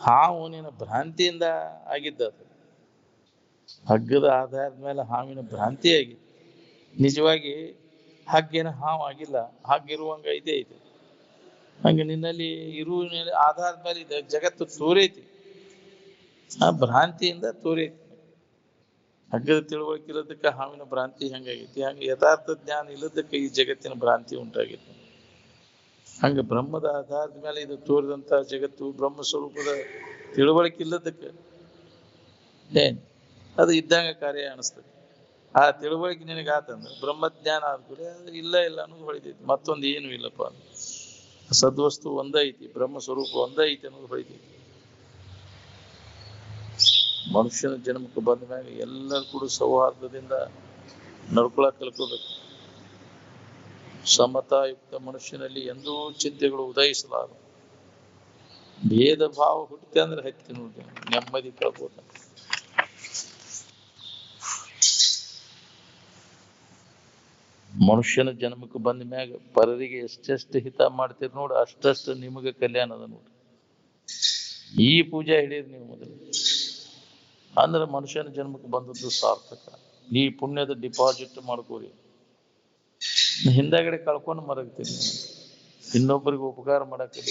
Speaker 1: ಹಾವು ನಿನ್ನ ಭ್ರಾಂತಿಯಿಂದ ಆಗಿದ್ದದು. ಹಗ್ಗದ ಆಧಾರದ ಮೇಲೆ ಹಾವಿನ ಭ್ರಾಂತಿ ಆಗಿದೆ. ನಿಜವಾಗಿ ಹಗ್ಗೇನ ಹಾವು ಆಗಿಲ್ಲ. ಹಗ್ಗಿರುವಂಗ ಐತೆ ಐತೆ. ಹಂಗೆ ನಿನ್ನಲ್ಲಿ ಇರುವ ಆಧಾರದ ಮೇಲೆ ಇದೆ ಜಗತ್ತು ತೋರೈತಿ. ಆ ಭ್ರಾಂತಿಯಿಂದ ತೋರೈತಿ. ಹಗ್ಗದ ತಿಳುವಳಿಕೆ ಇಲ್ಲದಕ್ಕೆ ಹಾವಿನ ಭ್ರಾಂತಿ ಹೆಂಗಾಗೈತಿ, ಹಂಗೆ ಯಥಾರ್ಥ ಜ್ಞಾನ ಇಲ್ಲದಕ್ಕೆ ಈ ಜಗತ್ತಿನ ಭ್ರಾಂತಿ ಉಂಟಾಗೈತಿ. ಹಂಗೆ ಬ್ರಹ್ಮದ ಆಧಾರದ ಮೇಲೆ ಇದು ತೋರಿದಂತ ಜಗತ್ತು ಬ್ರಹ್ಮ ಸ್ವರೂಪದ ತಿಳುವಳಿಕೆ ಇಲ್ಲದಕ್ಕೆ ಅದು ಇದ್ದಂಗ ಕಾರ್ಯ ಅನಿಸ್ತದೆ. ಆ ತಿಳುವಳಿಕೆ ನಿನಗೆ ಆತಂದ್ರೆ ಬ್ರಹ್ಮಜ್ಞಾನ ಆದ್ಕೂಡ ಇಲ್ಲ ಅನ್ನೋದು ಹೊಳಿತೈತಿ. ಮತ್ತೊಂದು ಏನು ಇಲ್ಲಪ್ಪ, ಸದ್ವಸ್ತು ಒಂದೇ ಐತಿ, ಬ್ರಹ್ಮ ಸ್ವರೂಪ ಒಂದೇ ಐತಿ ಅನ್ನೋದು ಹೊಳಿತೈತಿ. ಮನುಷ್ಯನ ಜನ್ಮಕ್ಕೆ ಬಂದ ಮ್ಯಾಗ ಎಲ್ಲರೂ ಕೂಡ ಸೌಹಾರ್ದದಿಂದ ನಡ್ಕೊಳಕ್ ಕಲ್ಕೋಬೇಕು. ಸಮತಾಯುಕ್ತ ಮನುಷ್ಯನಲ್ಲಿ ಎಂದೂ ಚಿಂತೆಗಳು ಉದಯಿಸಲಾರ. ಭೇದ ಭಾವ ಹುಟ್ಟೆ ಅಂದ್ರೆ ಹತ್ತಿ ನೋಡಿ ನೆಮ್ಮದಿ ಕಳ್ಕೋತ. ಮನುಷ್ಯನ ಜನ್ಮಕ್ಕೆ ಬಂದ ಮ್ಯಾಗ ಪರರಿಗೆ ಎಷ್ಟೆಷ್ಟು ಹಿತ ಮಾಡ್ತೀರಿ ನೋಡಿ, ಅಷ್ಟಷ್ಟು ನಿಮಗೆ ಕಲ್ಯಾಣ ಅದ ನೋಡಿ. ಈ ಪೂಜೆ ಹಿಡಿಯಿರಿ ನೀವು ಮೊದಲು, ಅಂದ್ರೆ ಮನುಷ್ಯನ ಜನ್ಮಕ್ಕೆ ಬಂದದ್ದು ಸಾರ್ಥಕ. ಈ ಪುಣ್ಯದ ಡಿಪಾಸಿಟ್ ಮಾಡ್ಕೋರಿ. ಹಿಂದಗಡೆ ಕಳ್ಕೊಂಡು ಮರಗ್ತೀರಿ. ಇನ್ನೊಬ್ಬರಿಗೆ ಉಪಕಾರ ಮಾಡಕ್ಕೆ.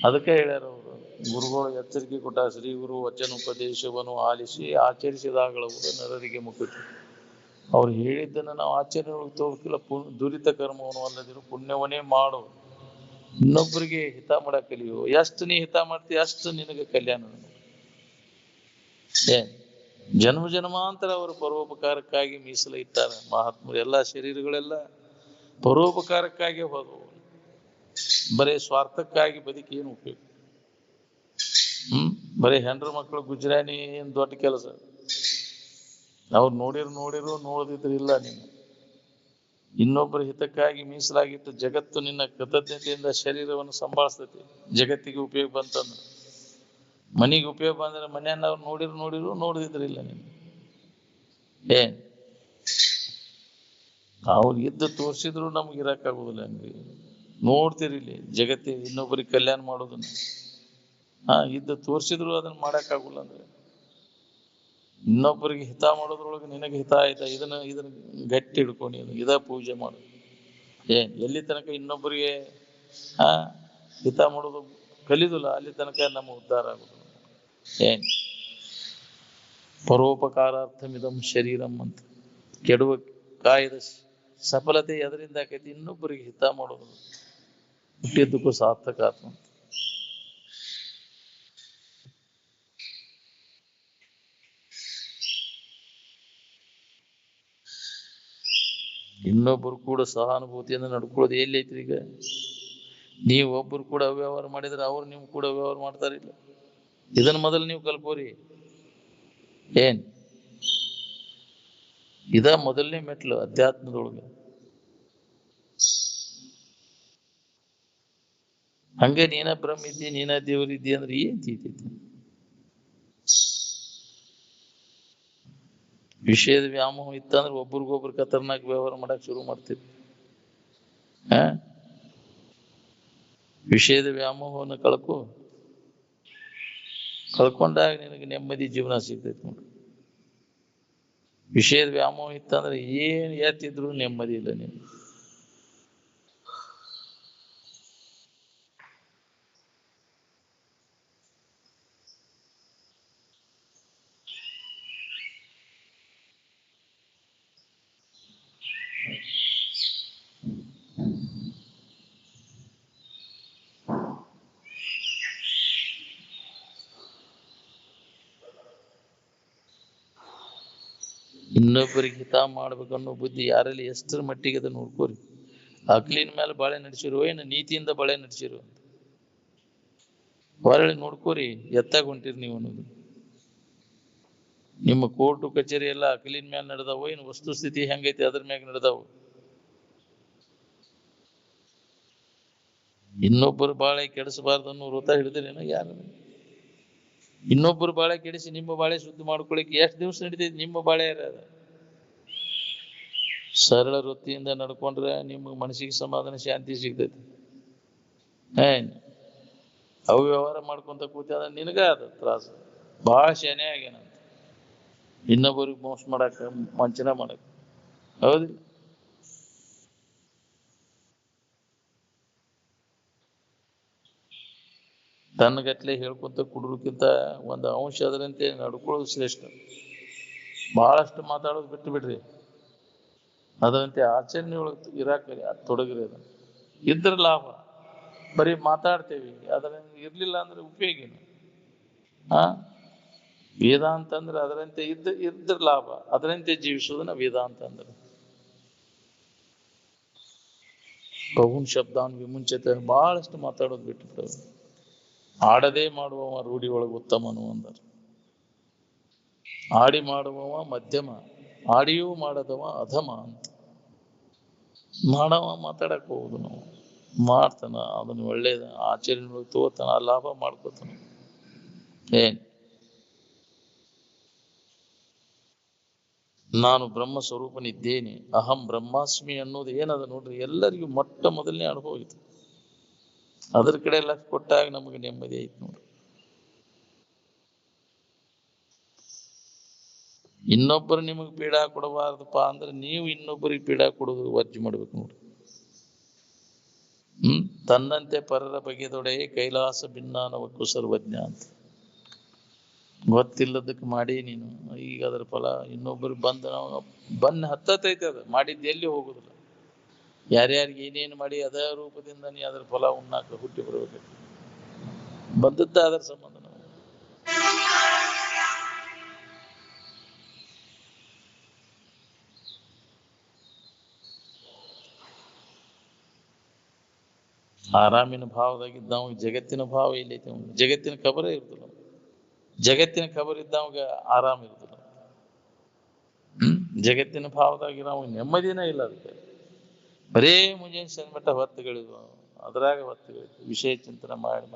Speaker 1: ಅದಕ್ಕೆ ಹೇಳ್ಯಾರ ಅವರು, ಗುರುಗಳು ಎಚ್ಚರಿಕೆ ಕೊಟ್ಟ, ಶ್ರೀ ಗುರು ವಚನೋಪದೇಶವನ್ನು ಆಲಿಸಿ ಆಚರಿಸಿದಾಗಲವುದು ನರರಿಗೆ ಮುಕ್ತಿ. ಅವ್ರು ಹೇಳಿದ್ದನ್ನು ನಾವು ಆಚರಣೆಯೊಳಗೆ ತೋರ್ಕಿಲ್ಲ. ದುರಿತ ಕರ್ಮವನ್ನು ಅಲ್ಲದಿರು ಪುಣ್ಯವನ್ನೇ ಮಾಡು. ಇನ್ನೊಬ್ಬರಿಗೆ ಹಿತ ಮಾಡಕ್ ಕಲಿಯೋ. ಎಷ್ಟು ನೀ ಹಿತ ಮಾಡ್ತೀವಿ ಅಷ್ಟು ನಿನಗೆ ಕಲ್ಯಾಣ. ಜನ್ಮ ಜನ್ಮಾಂತರ ಅವರು ಪರೋಪಕಾರಕ್ಕಾಗಿ ಮೀಸಲು ಇಟ್ಟಾರೆ ಮಹಾತ್ಮರು. ಎಲ್ಲ ಶರೀರಗಳೆಲ್ಲ ಪರೋಪಕಾರಕ್ಕಾಗಿ ಹೋದವು. ಬರೀ ಸ್ವಾರ್ಥಕ್ಕಾಗಿ ಬದುಕಿ ಏನು ಉಪಯೋಗ? ಬರೀ ಹೆಂಡ್ರ ಮಕ್ಕಳು ಗುಜರಾನಿ ಏನ್ ದೊಡ್ಡ ಕೆಲಸ. ಅವ್ರು ನೋಡಿರು ನೋಡದಿದ್ರು ಇಲ್ಲ. ನೀನು ಇನ್ನೊಬ್ಬರ ಹಿತಕ್ಕಾಗಿ ಮೀಸಲಾಗಿಟ್ಟು ಜಗತ್ತು ನಿನ್ನ ಕೃತಜ್ಞತೆಯಿಂದ ಶರೀರವನ್ನು ಸಂಭಾಳಿಸ್ತೈತಿ. ಜಗತ್ತಿಗೆ ಉಪಯೋಗ ಬಂತಂದ್ರೆ, ಮನೆಗೆ ಉಪಯೋಗ ಬಂದ್ರೆ ಮನೆಯನ್ನ ಅವ್ರು ನೋಡಿರು ನೋಡದಿದ್ರಿಲ್ಲ. ನೀನು ಅವ್ರು ಇದ್ದು ತೋರಿಸಿದ್ರು ನಮ್ಗೆ ಇರಕ್ಕಾಗುದಿಲ್ಲ. ಹಂಗೆ ನೋಡ್ತಿರಿಲ್ಲಿ ಜಗತ್ತಿಗೆ ಇನ್ನೊಬ್ಬರಿಗೆ ಕಲ್ಯಾಣ ಮಾಡೋದನ್ನ. ಇದ್ದು ತೋರಿಸಿದ್ರು ಅದನ್ನ ಮಾಡಕ್ಕಾಗಲ್ಲ. ಅಂದ್ರೆ ಇನ್ನೊಬ್ಬರಿಗೆ ಹಿತ ಮಾಡೋದ್ರೊಳಗೆ ನಿನಗೆ ಹಿತ ಆಯ್ತಾ, ಇದನ್ನ ಗಟ್ಟಿ ಹಿಡ್ಕೊಂಡು ಇದ ಪೂಜೆ ಮಾಡು. ಎಲ್ಲಿ ತನಕ ಇನ್ನೊಬ್ಬರಿಗೆ ಹಿತ ಮಾಡೋದು ಕಲಿದುಲ್ಲ ಅಲ್ಲಿ ತನಕ ನಮ್ಮ ಉದ್ಧಾರ ಆಗುದು. ಪರೋಪಕಾರಾರ್ಥಮಿದಂ ಶರೀರಂ ಅಂತ. ಕೆಡುವ ಕಾಯದ ಸಫಲತೆ ಅದರಿಂದ ಆಕೈತಿ, ಇನ್ನೊಬ್ಬರಿಗೆ ಹಿತ ಮಾಡೋದು ಹುಟ್ಟಿದ್ದಕ್ಕೂ ಸಾರ್ಥಕ ಆತ್ಮ. ಇನ್ನೊಬ್ಬರು ಕೂಡ ಸಹಾನುಭೂತಿಯಿಂದ ನಡ್ಕೊಳ್ಳೋದು ಎಲ್ಲಿ ಐತ್ರಿ? ಈಗ ನೀವು ಒಬ್ಬರು ಕೂಡ ಅವ್ಯವಹಾರ ಮಾಡಿದ್ರೆ ಅವ್ರು ನೀವು ಕೂಡ ವ್ಯವಹಾರ ಮಾಡ್ತಾರಿಲ್ಲ. ಇದನ್ನ ಮೊದಲು ನೀವು ಕಲ್ಕೋರಿ. ಇದ ಮೊದಲನೇ ಮೆಟ್ಲು ಅಧ್ಯಾತ್ಮದೊಳಗೆ. ಹಂಗೆ ನೀನ ಬ್ರಹ್ಮ ಇದ್ದಿ, ನೀನ ದೇವರಿದ್ದಿ ಅಂದ್ರೆ ಏನ್ ತಿಳ್ತೈತಿ? ವಿಷಯದ ವ್ಯಾಮೋಹ ಇತ್ತಂದ್ರೆ ಒಬ್ರಿಗೊಬ್ರು ಖತರ್ನಾಕ್ ವ್ಯವಹಾರ ಮಾಡಕ್ ಶುರು ಮಾಡ್ತೀವಿ. ವಿಷಯದ ವ್ಯಾಮೋಹವನ್ನು ಕಳ್ಕೊಂಡಾಗ ನಿನಗೆ ನೆಮ್ಮದಿ ಜೀವನ ಸಿಗ್ತೈತಿ ನೋಡಿ. ವಿಷಯದ ವ್ಯಾಮೋಹ ಇತ್ತಂದ್ರೆ ಏನ್ ಎತ್ತಿದ್ರು ನೆಮ್ಮದಿ ಇಲ್ಲ. ನೀನು ಇನ್ನೊಬ್ಬರಿಗೆ ಹಿತ ಮಾಡ್ಬೇಕನ್ನೋ ಬುದ್ಧಿ ಯಾರಲ್ಲಿ ಎಷ್ಟರ ಮಟ್ಟಿಗೆ ಅದ ನೋಡ್ಕೋರಿ. ಅಕ್ಲಿನ ಮೇಲೆ ಬಾಳೆ ನಡೆಸಿರೋ ಏನು ನೀತಿಯಿಂದ ಬಾಳೆ ನಡೆಸಿರೋ ಅಂತ ಹೊರಳಿ ನೋಡ್ಕೋರಿ ಎತ್ತಾಗ ಹೊಂಟಿರಿ ನೀವು ಅನ್ನೋದು. ನಿಮ್ಮ ಕೋರ್ಟು ಕಚೇರಿ ಎಲ್ಲ ಅಕಲಿನ ಮ್ಯಾಲ ನಡೆದಾವು ಏನು ವಸ್ತುಸ್ಥಿತಿ ಹೆಂಗೈತಿ ಅದ್ರ ಮ್ಯಾಗ ನಡೆದಾವು. ಇನ್ನೊಬ್ಬರು ಬಾಳೆ ಕೆಡಿಸಬಾರ್ದು ಅನ್ನೋ ವ್ರತ ಹಿಡಿದ್ರೇನ ಯಾರು? ಇನ್ನೊಬ್ಬರು ಬಾಳೆ ಕೆಡಿಸಿ ನಿಮ್ಮ ಬಾಳೆ ಶುದ್ಧಿ ಮಾಡ್ಕೊಳಿಕ್ಕೆ ಎಷ್ಟು ದಿವಸ ನಡೀತೈತಿ ನಿಮ್ಮ ಬಾಳೆ ಯಾರ? ಸರಳ ವೃತ್ತಿಯಿಂದ ನಡ್ಕೊಂಡ್ರೆ ನಿಮ್ಗೆ ಮನಸ್ಸಿಗೆ ಸಮಾಧಾನ ಶಾಂತಿ ಸಿಗ್ತೈತಿ. ಅವು ವ್ಯವಹಾರ ಮಾಡ್ಕೊಂತ ಕೂತ ನಿನಗ ಅದ ತ್ರಾಸ. ಬಹಳ ಶಾನೆ ಆಗ್ಯಾನ ಇನ್ನೊಬ್ಬರಿಗೆ ಮೋಸ ಮಾಡಾಕ ವಂಚನೆ ಮಾಡಾಕ. ಹೌದಿಲ್ಲ? ತನ್ನಗಟ್ಲೆ ಹೇಳ್ಕೊಂತ ಕುಡುದಕ್ಕಿಂತ ಒಂದು ಅಂಶ ಅದರಂತೆ ನಡ್ಕೊಳ್ಳೋದು ಶ್ರೇಷ್ಠ. ಬಹಳಷ್ಟು ಮಾತಾಡೋದು ಬಿಟ್ಟು ಬಿಡ್ರಿ, ಅದರಂತೆ ಆಚರಣೆ ಒಳಗೆ ಇರಾಕ ತೊಡಗ್ರಿ. ಅದ ಇದ್ರ ಲಾಭ. ಬರೀ ಮಾತಾಡ್ತೇವಿ, ಅದರಿಂದ ಇರ್ಲಿಲ್ಲ ಅಂದ್ರೆ ಉಪಯೋಗ ಏನು? ವೇದಾಂತ ಅಂದ್ರೆ ಅದರಂತೆ ಇದ್ರ ಲಾಭ, ಅದರಂತೆ ಜೀವಿಸೋದನ್ನ ವೇದಾಂತ ಅಂದ್ರೆ. ಬಹುನ್ ಶಬ್ದಾನ್ ವಿಮುಂಚತೆ, ಬಹಳಷ್ಟು ಮಾತಾಡೋದು ಬಿಟ್ಟು ಬಿಡೋದು. ಆಡದೇ ಮಾಡುವವ ರೂಢಿ ಒಳಗೆ ಉತ್ತಮನು ಅಂದರು. ಆಡಿ ಮಾಡುವವ ಮಧ್ಯಮ, ಆಡಿಯೂ ಮಾಡದವ ಅಧಮ ಅಂತ. ಮಾಡವ ಮಾತಾಡಕ್ ಹೋಗುದು, ನಾವು ಮಾಡ್ತಾನ ಅದನ್ನ ಒಳ್ಳೇದ ಆಚರಣೆ ತಗೋತಾನ, ಲಾಭ ಮಾಡ್ಕೋತಾನ. ಏನ್ ನಾನು ಬ್ರಹ್ಮ ಸ್ವರೂಪನಿದ್ದೇನೆ, ಅಹಂ ಬ್ರಹ್ಮಾಸ್ಮಿ ಅನ್ನೋದು ಏನದ ನೋಡ್ರಿ, ಎಲ್ಲರಿಗೂ ಮೊಟ್ಟ ಮೊದಲನೇ ಅನುಭವ ಇದು. ಅದ್ರ ಕಡೆ ಲಕ್ಷ ಕೊಟ್ಟಾಗ ನಮಗೆ ನೆಮ್ಮದಿ ಐತಿ ನೋಡ್ರಿ. ಇನ್ನೊಬ್ಬರು ನಿಮಗೆ ಪೀಡಾ ಕೊಡಬಾರ್ದಪ್ಪ ಅಂದ್ರೆ ನೀವು ಇನ್ನೊಬ್ಬರಿಗೆ ಪೀಡಾ ಕೊಡೋದು ವರ್ಜಿ ಮಾಡ್ಬೇಕು ನೋಡ್ರಿ. ತನ್ನಂತೆ ಪರರ ಬಗೆದೊಡೆ ಕೈಲಾಸ ಭಿನ್ನಾನವಕ್ಕೂ ಸರ್ವಜ್ಞ ಅಂತ. ಗೊತ್ತಿಲ್ಲದಕ್ಕೆ ಮಾಡಿ ನೀನು ಈಗ ಅದರ ಫಲ ಇನ್ನೊಬ್ಬರು ಬಂದ ಹತ್ತೈತೆ. ಅದು ಮಾಡಿದ್ದು ಎಲ್ಲಿ ಹೋಗುದಿಲ್ಲ. ಯಾರ್ಯಾರಿಗೆ ಏನೇನು ಮಾಡಿ ಅದೇ ರೂಪದಿಂದ ನೀ ಅದರ ಫಲ ಉಣ್ಣಾಕ ಹುಟ್ಟಿ ಬರ್ಬೇಕು. ಬಂದದ್ದ ಅದರ ಸಂಬಂಧ. ನಾವು ಆರಾಮಿನ ಭಾವದಾಗಿದ್ದವ ಜಗತ್ತಿನ ಭಾವ ಎಲ್ಲೈತಿ. ಜಗತ್ತಿನ ಖಬರೇ ಇರ್ತಲ್ಲ. ಜಗತ್ತಿನ ಖಬರ್ ಇದ್ದವಾಗ ಆರಾಮ ಇರ್ತಲ್ಲ. ಜಗತ್ತಿನ ಭಾವದಾಗಿ ನಾವು ನೆಮ್ಮದಿನ ಇಲ್ಲ. ಅದಕ್ಕೆ ಬರೇ ಮುಂಜಾನೆ ಸಣ್ಣ ಹೊತ್ತುಗಳಿದ್ವು, ಅದ್ರಾಗ ಹೊತ್ತುಗಳಿದ್ವು ವಿಷಯ ಚಿಂತನೆ ಮಾಡಿ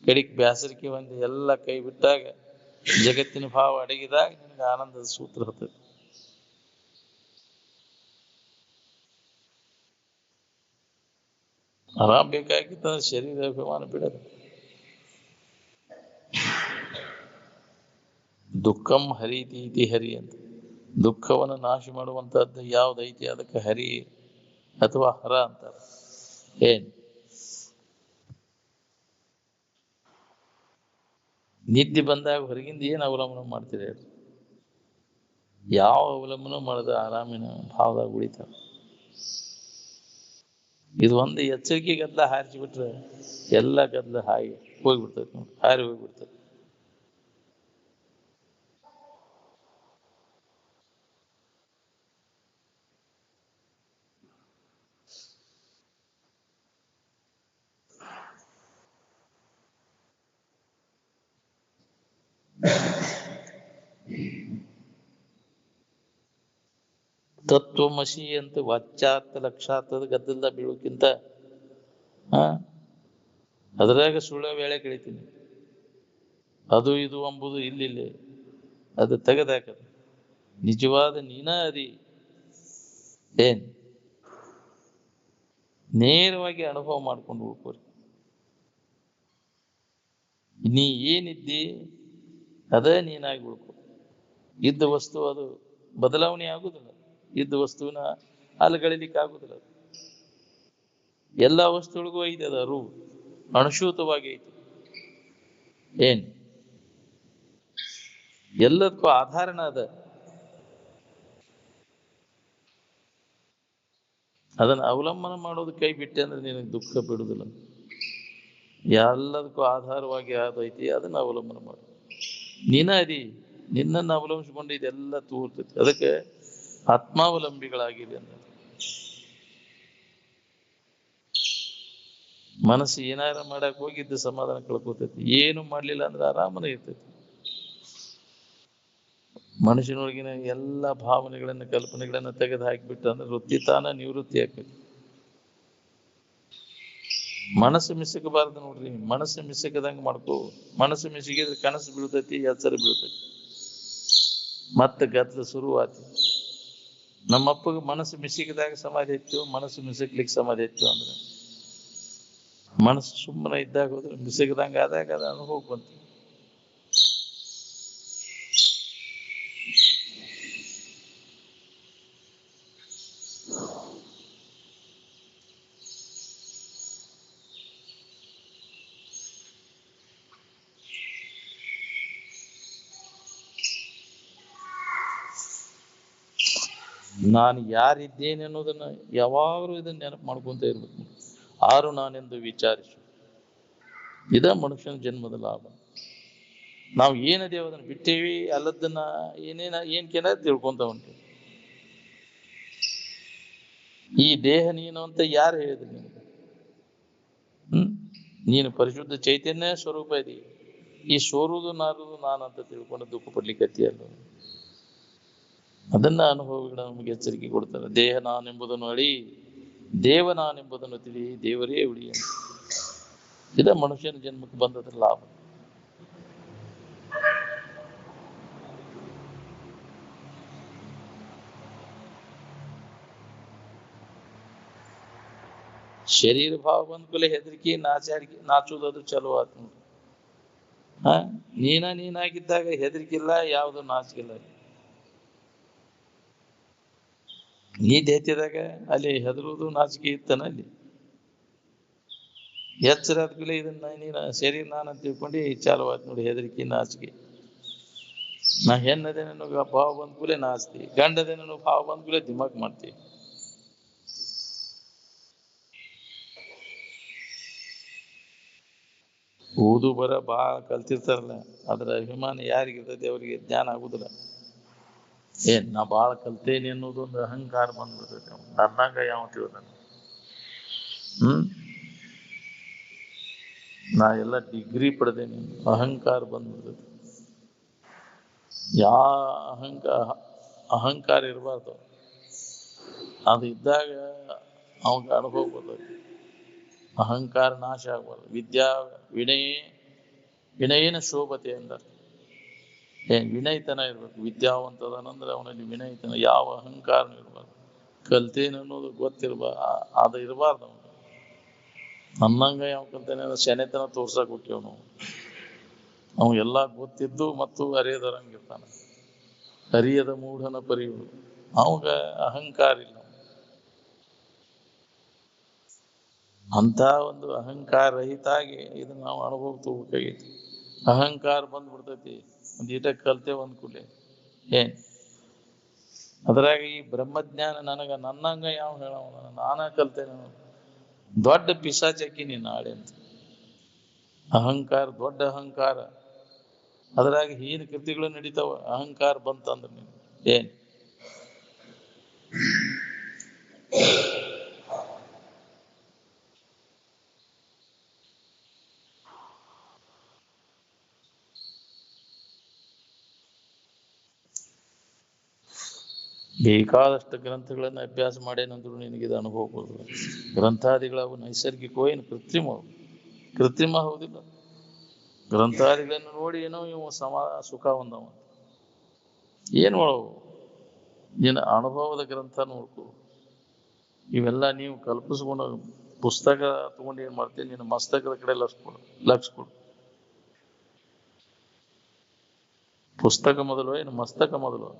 Speaker 1: ಕಡಿಕ್ ಬ್ಯಾಸರಿಕೆ ಒಂದು ಎಲ್ಲ ಕೈ ಬಿಟ್ಟಾಗ ಜಗತ್ತಿನ ಭಾವ ಅಡಗಿದಾಗ ನಿನಗೆ ಆನಂದದ ಸೂತ್ರ ಹತ್ತದ. ಆರಾಮ್ ಬೇಕಾಗಿತ್ತ ಶರೀರ ಅಭಿಮಾನ ಬಿಡದು. ದುಃಖಂ ಹರಿತಿ ಇತಿ ಹರಿ ಅಂತ. ದುಃಖವನ್ನು ನಾಶ ಮಾಡುವಂತಹದ್ದು ಯಾವ್ದೈತಿ ಅದಕ್ಕೆ ಹರಿ ಅಥವಾ ಹರ ಅಂತಾರೆ. ಏನ್ ನಿದ್ದೆ ಬಂದಾಗ ಹೊರಗಿಂದ ಏನ್ ಅವಲಂಬನೆ ಮಾಡ್ತೀರಿ? ಯಾವ ಅವಲಂಬನೆ ಮಾಡದ ಆರಾಮಿನ ಭಾವದಾಗ ಉಳಿತಾರ. ಇದು ಒಂದು ಎಚ್ಚರಿಕೆ ಗದ್ದಲ ಹಾರಿಸಿಬಿಟ್ರೆ ಎಲ್ಲ ಗದ್ದಲ ಹಾಗೆ ಹೋಗ್ಬಿಡ್ತದೆ ನೋಡಿ, ಹಾರಿ ಹೋಗ್ಬಿಡ್ತದೆ. ತತ್ವಮಸಿ ಅಂತ ವಾಚ್ಯಾರ್ಥ ಲಕ್ಷಾರ್ಥದ ಗದ್ದಲ್ದ ಬೀಳೋಕ್ಕಿಂತ ಅದ್ರಾಗ ಸುಳ್ಳ ವೇಳೆ ಕಳಿತೀನಿ. ಅದು ಇದು ಎಂಬುದು ಇಲ್ಲಿ ಅದು ತೆಗೆದಾಕದು. ನಿಜವಾದ ನೀನ ಅದಿ ಏನ್ ನೇರವಾಗಿ ಅನುಭವ ಮಾಡ್ಕೊಂಡು ಉಳ್ಕೋರಿ. ನೀ ಏನಿದ್ದಿ ಅದೇ ನೀನಾಗಿ ಉಳ್ಕೊ. ಇದ್ದ ವಸ್ತು ಅದು ಬದಲಾವಣೆ ಆಗುದಿಲ್ಲ. ಇದ್ದ ವಸ್ತುವಿನ ಅಲುಗಳಿಲಿಕ್ಕೆ ಆಗುದಿಲ್ಲ. ಎಲ್ಲ ವಸ್ತುಗಳಿಗೂ ಐತೆ ಅದ ಅರು ಅನುಶೂತವಾಗಿ ಐತಿ. ಏನ್ ಎಲ್ಲದಕ್ಕೂ ಆಧಾರನ ಅದ. ಅದನ್ನ ಅವಲಂಬನೆ ಮಾಡೋದು ಕೈ ಬಿಟ್ಟೆ ಅಂದ್ರೆ ನಿನಗೆ ದುಃಖ ಬಿಡುದಿಲ್ಲ. ಎಲ್ಲದಕ್ಕೂ ಆಧಾರವಾಗಿ ಯಾವ್ದೈತಿ ಅದನ್ನ ಅವಲಂಬನೆ ಮಾಡು. ನೀನ ಅದಿ, ನಿನ್ನನ್ನು ಅವಲಂಬಿಸಿಕೊಂಡು ಇದೆಲ್ಲ ತೂರ್ತೈತಿ. ಅದಕ್ಕೆ ಆತ್ಮಾವಲಂಬಿಗಳಾಗಿದೆ ಅಂದ್ರೆ ಮನಸ್ಸು ಏನಾರ ಮಾಡಕ್ ಹೋಗಿದ್ದು ಸಮಾಧಾನ ಕಳ್ಕೊತೈತಿ. ಏನು ಮಾಡ್ಲಿಲ್ಲ ಅಂದ್ರೆ ಆರಾಮನೇ ಇರ್ತೈತಿ. ಮನುಷ್ಯನೊಳಗಿನ ಎಲ್ಲ ಭಾವನೆಗಳನ್ನ ಕಲ್ಪನೆಗಳನ್ನ ತೆಗೆದು ಹಾಕಿಬಿಟ್ಟು ಅಂದ್ರೆ ವೃತ್ತಿ ತಾನ ನಿವೃತ್ತಿ ಆಗ್ತೈತಿ. ಮನಸ್ಸು ಮಿಸಕಬಾರ್ದು ನೋಡ್ರಿ. ಮನಸ್ಸು ಮಿಸಕದಂಗ ಮಾಡ್ಕೋ. ಮನಸ್ಸು ಮಿಸಗಿದ್ರೆ ಕನಸು ಬೀಳ್ತೈತಿ, ಎಚ್ಚರ ಬೀಳ್ತೈತಿ, ಮತ್ತೆ ಗದ್ದಲ ಶುರುವಾತಿ. ನಮ್ಮಪ್ಪಗೆ ಮನಸ್ಸು ಮಿಸಿಕಿದಾಗ ಸಮಾಧಿ ಹೆಚ್ಚು, ಮನಸ್ಸು ಮಿಸಕ್ಲಿಕ್ಕೆ ಸಮಾಧಿ ಹೆಚ್ಚು ಅಂದ್ರೆ ಮನಸ್ಸು ಸುಮ್ಮನೆ ಇದ್ದಾಗ ಹೋದ್ರೆ ಮಿಸಗದಂಗ ಆದಾಗ ಅದ ಅನುಭವ ಬಂತು. ನಾನು ಯಾರಿದ್ದೇನೆ ಅನ್ನೋದನ್ನ ಯಾವಾಗಲೂ ಇದನ್ನ ನೆನಪು ಮಾಡ್ಕೊಂತ ಇರ್ಬೇಕು. ಆರು ನಾನೆಂದು ವಿಚಾರಿಸು. ಇದ ಮನುಷ್ಯನ ಜನ್ಮದ ಲಾಭ. ನಾವು ಏನದೇವ ಅದನ್ನ ಬಿಟ್ಟೇವಿ, ಅಲ್ಲದನ್ನ ಏನ್ ಕೆನ ತಿಳ್ಕೊಂತ ಹೊಂಟೇವಿ. ಈ ದೇಹ ನೀನು ಅಂತ ಯಾರು ಹೇಳಿದ್ರು ನಿನಗೆ? ನೀನು ಪರಿಶುದ್ಧ ಚೈತನ್ಯ ಸ್ವರೂಪ ಇದೀ. ಈ ಸೋರುವುದು ನಾರುವುದು ನಾನಂತ ತಿಳ್ಕೊಂಡು ದುಃಖ ಪಡ್ಲಿಕ್ಕತ್ತಿಯಲ್ಲ. ಅದನ್ನ ಅನುಭವಿಗಳ ನಮಗೆ ಎಚ್ಚರಿಕೆ ಕೊಡ್ತಾರೆ. ದೇಹ ನಾನೆಂಬುದನ್ನು ಅಳಿ, ದೇವ ನಾನೆಂಬುದನ್ನು ತಿಳಿ, ದೇವರೇ ಉಳಿ ಅಂತ. ಇದ ಮನುಷ್ಯನ ಜನ್ಮಕ್ಕೆ ಬಂದದ್ರ ಲಾಭ. ಶರೀರ ಭಾವ ಬಂದ ಕೂಡಲೇ ಹೆದರಿಕೆ, ನಾಚುವುದು ಚಲೋ ಆತ್ ನೋಡ್ರಿ. ನೀನಾಗಿದ್ದಾಗ ಹೆದರಿಕಿಲ್ಲ, ಯಾವುದು ನಾಚಿಕಿಲ್ಲ. ನೀ ದೇಹದಾಗ ಅಲ್ಲಿ ಹೆದರುವುದು ನಾಚಿಕೆ ಇತ್ತನ? ಅಲ್ಲಿ ಎಚ್ಚರ ಆದ್ಕೂಲೆ ಇದನ್ನ ನೀನ ಶರೀರ ನಾನಂತ ತಿಳ್ಕೊಂಡು ಚಾಲು ಆಯ್ತು ನೋಡಿ ಹೆದರಿಕೆ, ನಾಚಿಕೆ. ನಾ ಹೆಣ್ಣದೇನ ಭಾವ ಬಂದ ಕೂಲೆ ನಾಚ್ತಿ, ಗಂಡದೇನ ಭಾವ ಬಂದ ಕೂಲೆ ದಿಮಾಕ್ ಮಾಡ್ತಿ. ಓದು ಬರ ಬಾಳ ಕಲ್ತಿರ್ತಾರಲ್ಲ, ಅದ್ರ ಅಭಿಮಾನ ಯಾರಿಗಿರ್ತೈತಿ ಅವ್ರಿಗೆ ಜ್ಞಾನ ಆಗುದಿಲ್ಲ. ನಾ ಬಾಳ ಕಲ್ತೇನೆ ಅನ್ನೋದೊಂದು ಅಹಂಕಾರ ಬಂದ್ಬಿಡ್ತೈತಿ. ನನ್ನಂಗ ಯಾವ ತಿಳ್ದಾನ, ನಾ ಎಲ್ಲ ಡಿಗ್ರಿ ಪಡೆದೇನೆ ಅಹಂಕಾರ ಬಂದ್ಬಿಡ್ತೈತಿ. ಅಹಂಕಾರ ಇರಬಾರ್ದು. ಅದು ಇದ್ದಾಗ ಅವಾಗ ಅನುಭವ ಬರ್ತೈತಿ. ಅಹಂಕಾರ ನಾಶ ಆಗ್ಬಾರ್ದು. ವಿನಯೇನ ಶೋಭತೆ ಅಂದಾರ. ವಿನಯತನ ಇರ್ಬೇಕು. ವಿದ್ಯಾವಂತದನಂದ್ರೆ ಅವನಲ್ಲಿ ವಿನಯತನ, ಯಾವ ಅಹಂಕಾರನೂ ಇರಬಾರ್ದು. ಕಲ್ತೇನೆ ಅನ್ನೋದು ಅದು ಇರಬಾರ್ದು ಅವನು. ನನ್ನಂಗ ಯಾವ ಕಲ್ತೇನೆ ಶನೆತನ ತೋರ್ಸಕ್ ಹೋಗ್ಯವ ನಾವು. ಅವ ಎಲ್ಲಾ ಗೊತ್ತಿದ್ದು ಮತ್ತು ಅರಿಯದರಂಗಿರ್ತಾನ. ಅರಿಯದ ಮೂಢನ ಪರಿಯುವುದು. ಅವಾಗ ಅಹಂಕಾರ ಇಲ್ಲ. ಅಂತ ಒಂದು ಅಹಂಕಾರ ರಹಿತಾಗಿ ಇದನ್ನ ನಾವು ಅನುಭವ ತಗೋಬೇಕಾಗೈತಿ. ಅಹಂಕಾರ ಬಂದ್ಬಿಡ್ತೈತಿ ಒಂದ್ ಈಟ ಕಲ್ತೇವ ಒಂದ್ ಕೂಡಲೇ. ಅದ್ರಾಗ ಈ ಬ್ರಹ್ಮಜ್ಞಾನ ನನ್ನಂಗ ಯಾವ ಹೇಳವ, ನಾನ ಕಲ್ತೇನೆ. ದೊಡ್ಡ ಪಿಶಾಚಿ ನೀನ್ ನಾಳೆ ಅಂತ. ಅಹಂಕಾರ ದೊಡ್ಡ ಅಹಂಕಾರ. ಅದ್ರಾಗ ಹೀನ ಕೃತಿಗಳು ನಡೀತಾವ. ಅಹಂಕಾರ ಬಂತಂದ್ರೆ ನೀನು ಬೇಕಾದಷ್ಟು ಗ್ರಂಥಗಳನ್ನ ಅಭ್ಯಾಸ ಮಾಡೇನಂದ್ರು ನಿನಗಿದ ಅನುಭವ ಬರುವುದು. ಗ್ರಂಥಾದಿಗಳವು ನೈಸರ್ಗಿಕವೋ ಏನು ಕೃತ್ರಿಮ ಹೌದಿಲ್ಲ. ಗ್ರಂಥಾದಿಗಳನ್ನು ನೋಡಿ ಏನೋ ಇವು ಸುಖ ಹೊಂದವ. ಏನು ನಿನ್ನ ಅನುಭವದ ಗ್ರಂಥ ನೋಡ್ಕೊ. ಇವೆಲ್ಲ ನೀವು ಕಲ್ಪಿಸ್ಕೊಂಡು ಪುಸ್ತಕ ತಗೊಂಡು ಏನ್ ಮಾಡ್ತೀನಿ, ನಿನ್ನ ಮಸ್ತಕದ ಕಡೆ ಲಕ್ಷ ಕೊಡು. ಪುಸ್ತಕ ಮೊದಲು ಏನು ಮಸ್ತಕ ಮೊದಲು?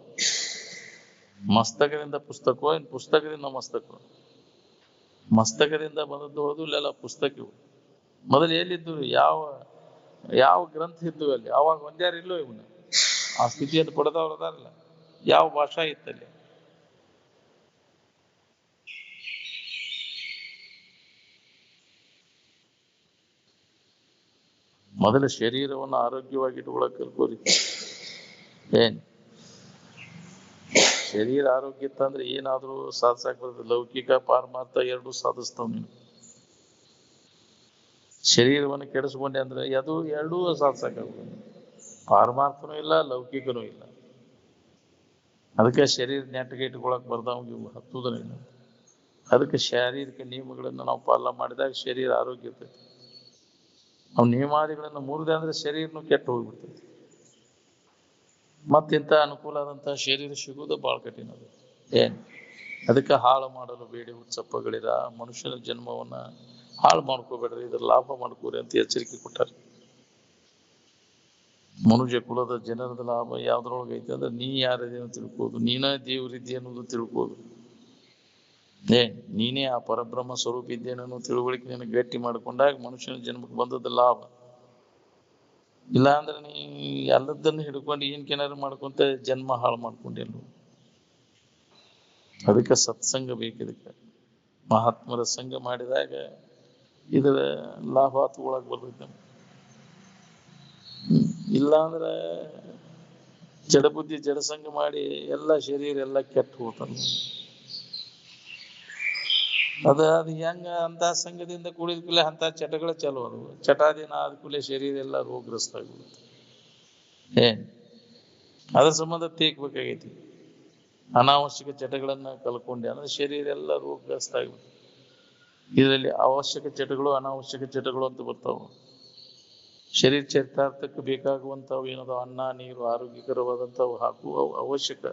Speaker 1: ಮಸ್ತಕದಿಂದ ಪುಸ್ತಕವೋ ಏನು ಪುಸ್ತಕದಿಂದ ಮಸ್ತಕ? ಮಸ್ತಕದಿಂದ ಬಂದದ್ದು ಹೌದು, ಇಲ್ಲೆಲ್ಲ ಪುಸ್ತಕವು. ಮೊದಲು ಎಲ್ಲಿದ್ದು, ಯಾವ ಗ್ರಂಥ ಇದ್ದು ಅಲ್ಲಿ? ಅವಾಗ ಒಂದ್ಯಾರ ಇಲ್ಲೋ ಇವನು ಆ ಸ್ಥಿತಿಯನ್ನು ಪಡೆದವ್ರು ಅದಾರಲ್ಲ. ಯಾವ ಭಾಷಾ ಇತ್ತಲ್ಲಿ? ಮೊದಲು ಶರೀರವನ್ನು ಆರೋಗ್ಯವಾಗಿ ಇಟ್ಕೊಳಕ್ ಕಲ್ಕೋರಿ. ಶರೀರ ಆರೋಗ್ಯ ಇತ್ತಂದ್ರೆ ಏನಾದ್ರೂ ಸಾಧಿಸಾಕ್ ಬರ್ತದೆ. ಲೌಕಿಕ ಪಾರಮಾರ್ಥ ಎರಡು ಸಾಧಿಸ್ತಾವ್ ನೀನು. ಶರೀರವನ್ನು ಕೆಡಿಸ್ಕೊಂಡೆ ಅಂದ್ರೆ ಅದು ಎರಡೂ ಸಾಧಿಸಕ್ಕಾಗುದು. ಪಾರಮಾರ್ಥನೂ ಇಲ್ಲ, ಲೌಕಿಕನೂ ಇಲ್ಲ. ಅದಕ್ಕೆ ಶರೀರ ನೆಟ್ಟಗೆ ಇಟ್ಕೊಳಕ್ ಬರ್ದವಂಗೆ ಇವು ಹತ್ತುವುದಿಲ್ಲ. ಅದಕ್ಕೆ ಶಾರೀರಿಕ ನಿಯಮಗಳನ್ನು ನಾವು ಪಾಲನೆ ಮಾಡಿದಾಗ ಶರೀರ ಆರೋಗ್ಯ ಇರ್ತೈತಿ. ಅವು ನಿಯಮಾದಿಗಳನ್ನು ಮುರಿದೆ ಅಂದ್ರೆ ಶರೀರನು ಕೆಟ್ಟು ಹೋಗ್ಬಿಡ್ತೈತಿ. ಮತ್ತಿಂತ ಅನುಕೂಲ ಆದಂತಹ ಶರೀರ ಸಿಗುವುದು ಬಹಳ ಕಠಿಣ ಅದು. ಅದಕ್ಕೆ ಹಾಳು ಮಾಡಲು ಬೇಡಿ ಉತ್ಸಪ್ಪಗಳಿರ ಮನುಷ್ಯನ ಜನ್ಮವನ್ನ ಹಾಳು ಮಾಡ್ಕೋಬೇಡ್ರಿ, ಇದ್ರ ಲಾಭ ಮಾಡ್ಕೋರಿ ಅಂತ ಎಚ್ಚರಿಕೆ ಕೊಟ್ಟಾರೆ. ಮನುಷ್ಯ ಕುಲದ ಜನರದ ಲಾಭ ಯಾವ್ದ್ರೊಳಗೈತೆ ಅಂದ್ರೆ ನೀ ಯಾರದೇನೋ ತಿಳ್ಕೋದು, ನೀನ ದೇವರಿದ್ದಿ ಅನ್ನೋದು ತಿಳ್ಕೋದು, ನೀನೇ ಆ ಪರಬ್ರಹ್ಮ ಸ್ವರೂಪ ಇದ್ದೇನೋ ತಿಳುವಳಿಕೆ ನೀನು ಗಟ್ಟಿ ಮಾಡ್ಕೊಂಡಾಗ ಮನುಷ್ಯನ ಜನ್ಮಕ್ಕೆ ಬಂದದ್ದು ಲಾಭ. ಇಲ್ಲ ಅಂದ್ರೆ ನೀ ಎಲ್ಲದನ್ನು ಹಿಡ್ಕೊಂಡು ಏನ್ಕೇನಾರು ಮಾಡ್ಕೊಂತ ಜನ್ಮ ಹಾಳು ಮಾಡ್ಕೊಂಡಿಲ್ಲ. ಅದಕ್ಕೆ ಸತ್ಸಂಗ ಬೇಕಿದಕ್ಕೆ. ಮಹಾತ್ಮರ ಸಂಘ ಮಾಡಿದಾಗ ಇದರ ಲಾಭ ತಗೊಳಕ್ ಬರ್ತೈತೆ. ಇಲ್ಲ ಅಂದ್ರೆ ಜಡಬುದ್ಧಿ ಜಡಸಂಗ ಮಾಡಿ ಎಲ್ಲ ಶರೀರ ಎಲ್ಲ ಕೆಟ್ಟು ಹೋಗ್ತಾನೆ. ಅದು ಹೆಂಗ ಅಂತ ಸಂಘದಿಂದ ಕೂಡಿದ ಕೂಡಲೇ ಅಂತ ಚಟಗಳ ಚಾಲು ಅದು. ಚಟಾದಿನ ಆದ ಕೂಡಲೇ ಶರೀರ ಎಲ್ಲ ರೋಗಗ್ರಸ್ತ ಆಗ್ಬಿಡುತ್ತೆ. ಅದ್ರ ಸಂಬಂಧ ತೀಕ್ಬೇಕಾಗೈತಿ. ಅನಾವಶ್ಯಕ ಚಟಗಳನ್ನ ಕಲ್ಕೊಂಡೆ ಅಂದ್ರೆ ಶರೀರ ಎಲ್ಲ ರೋಗಗ್ರಸ್ತ ಆಗ್ಬಿಡುತ್ತೆ. ಇದರಲ್ಲಿ ಅವಶ್ಯಕ ಚಟಗಳು ಅನಾವಶ್ಯಕ ಚಟಗಳು ಅಂತ ಬರ್ತಾವ. ಶರೀರ ಚರಿತಾರ್ಥಕ್ಕೆ ಬೇಕಾಗುವಂಥವು ಏನದ ಅನ್ನ ನೀರು ಆರೋಗ್ಯಕರವಾದಂಥವು ಹಾಕು, ಅವು ಅವಶ್ಯಕ.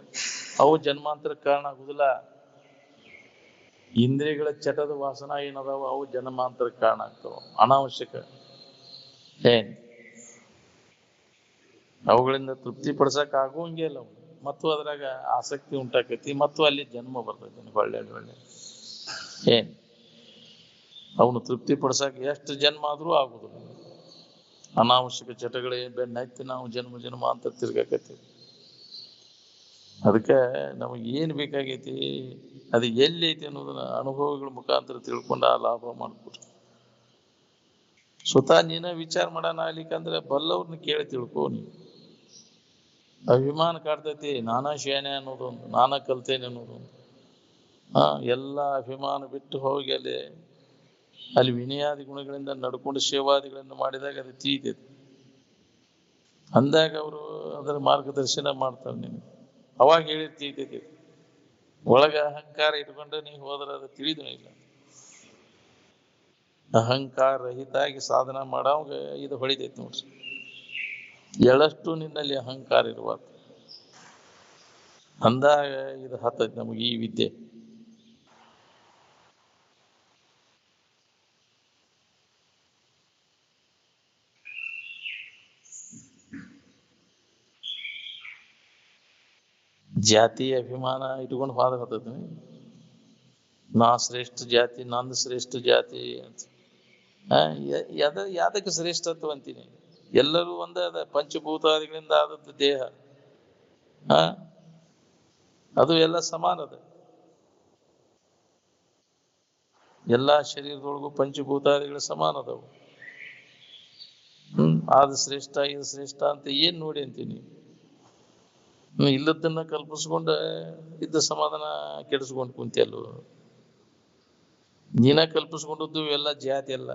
Speaker 1: ಅವು ಜನ್ಮಾಂತರಕ್ಕೆ ಕಾರಣ ಆಗುದಿಲ್ಲ. ಇಂದ್ರಿಯಗಳ ಚಟದ ವಾಸನ ಏನದಾವ ಅವು ಜನ್ಮಾಂತರಕ್ಕೆ ಕಾರಣ ಆಗ್ತಾವ, ಅನಾವಶ್ಯಕ. ಅವುಗಳಿಂದ ತೃಪ್ತಿ ಪಡಿಸಕ್ ಆಗುವಂಗೆ ಇಲ್ಲ. ಮತ್ತು ಅದ್ರಾಗ ಆಸಕ್ತಿ ಉಂಟಾಕೈತಿ, ಮತ್ತು ಅಲ್ಲಿ ಜನ್ಮ ಬರ್ತೈತಿ ಒಳ್ಳೆ ಅವನು ತೃಪ್ತಿ ಪಡಿಸಕ್ ಎಷ್ಟು ಜನ್ಮ ಆದ್ರೂ ಆಗುದಿಲ್ಲ. ಅನಾವಶ್ಯಕ ಚಟಗಳೇ ಬೆನ್ನೈತಿ ನಾವು ಜನ್ಮ ಜನ್ಮ ಅಂತ ತಿರ್ಗಾಕತ್ತೀವಿ. ಅದಕ್ಕೆ ನಮಗೆ ಏನ್ ಬೇಕಾಗೈತಿ ಅದು ಎಲ್ಲಿ ಐತಿ ಅನ್ನೋದನ್ನ ಅನುಭವಗಳ ಮುಖಾಂತರ ತಿಳ್ಕೊಂಡು ಆ ಲಾಭ ಮಾಡ್ಕೊಡ್ರಿ. ಸ್ವತಃ ನೀನ ವಿಚಾರ ಮಾಡೋಣ ಆಗ್ಲಿಕ್ಕಂದ್ರೆ ಬಲ್ಲವ್ರನ್ನ ಕೇಳಿ ತಿಳ್ಕೊ. ನೀವು ಅಭಿಮಾನ ಕಾಡ್ತೈತಿ, ನಾನಾ ಶಾನೆ ಅನ್ನೋದೊಂದು, ನಾನಾ ಕಲ್ತೇನೆ ಅನ್ನೋದೊಂದು. ಎಲ್ಲ ಅಭಿಮಾನ ಬಿಟ್ಟು ಹೋಗಿ ಅಲ್ಲಿ ವಿನಯಾದಿ ಗುಣಗಳಿಂದ ನಡ್ಕೊಂಡು ಸೇವಾದಿಗಳಿಂದ ಮಾಡಿದಾಗ ಅದು ತೀತೈತಿ. ಅಂದಾಗ ಅವರು ಅದರ ಮಾರ್ಗದರ್ಶನ ಮಾಡ್ತಾರೆ ನಿನಗೆ. ಅವಾಗ ಹೇಳಿ ತೀತೈತಿ. ಒಳಗ ಅಹಂಕಾರ ಇಟ್ಕೊಂಡು ನೀವು ಹೋದ್ರೆ ಅದು ತಿಳಿದೂ ಇಲ್ಲ. ಅಹಂಕಾರ ರಹಿತಾಗಿ ಸಾಧನ ಮಾಡೋವಾಗ ಇದು ಹೊಳಿತೈತಿ ನೋಡ್ರಿ. ಎಳಷ್ಟು ನಿನ್ನಲ್ಲಿ ಅಹಂಕಾರ ಇರಬಾರ್ದು. ಅಂದಾಗ ಇದು ಹತ್ತೈತಿ ನಮಗೆ ಈ ವಿದ್ಯೆ. ಜಾತಿ ಅಭಿಮಾನ ಇಟ್ಕೊಂಡು ಹೋದ್ರೆ ಹತ್ತೈತಿ. ನಾ ಶ್ರೇಷ್ಠ ಜಾತಿ, ನಂದು ಶ್ರೇಷ್ಠ ಜಾತಿ ಅಂತ. ಯಾದಕ್ಕೆ ಶ್ರೇಷ್ಠತ್ವ ಅಂತೀನಿ? ಎಲ್ಲರೂ ಒಂದೇ ಅದ. ಪಂಚಭೂತಾದಿಗಳಿಂದ ಆದದ್ದು ದೇಹ, ಅದು ಎಲ್ಲ ಸಮಾನ ಅದ. ಎಲ್ಲಾ ಶರೀರದೊಳಗೂ ಪಂಚಭೂತಾದಿಗಳು ಸಮಾನ ಅದಾವು. ಅದು ಶ್ರೇಷ್ಠ ಇದು ಶ್ರೇಷ್ಠ ಅಂತ ಏನ್ ನೋಡಿ ಅಂತೀನಿ? ಇಲ್ಲದನ್ನ ಕಲ್ಪಿಸ್ಕೊಂಡ ಇದ್ದ ಸಮಾಧಾನ ಕೆಡಿಸ್ಕೊಂಡು ಕುಂತಿಯಲ್ವ. ನೀನ ಕಲ್ಪಿಸ್ಕೊಂಡದ್ದು ಎಲ್ಲ ಜಾತಿ ಎಲ್ಲ.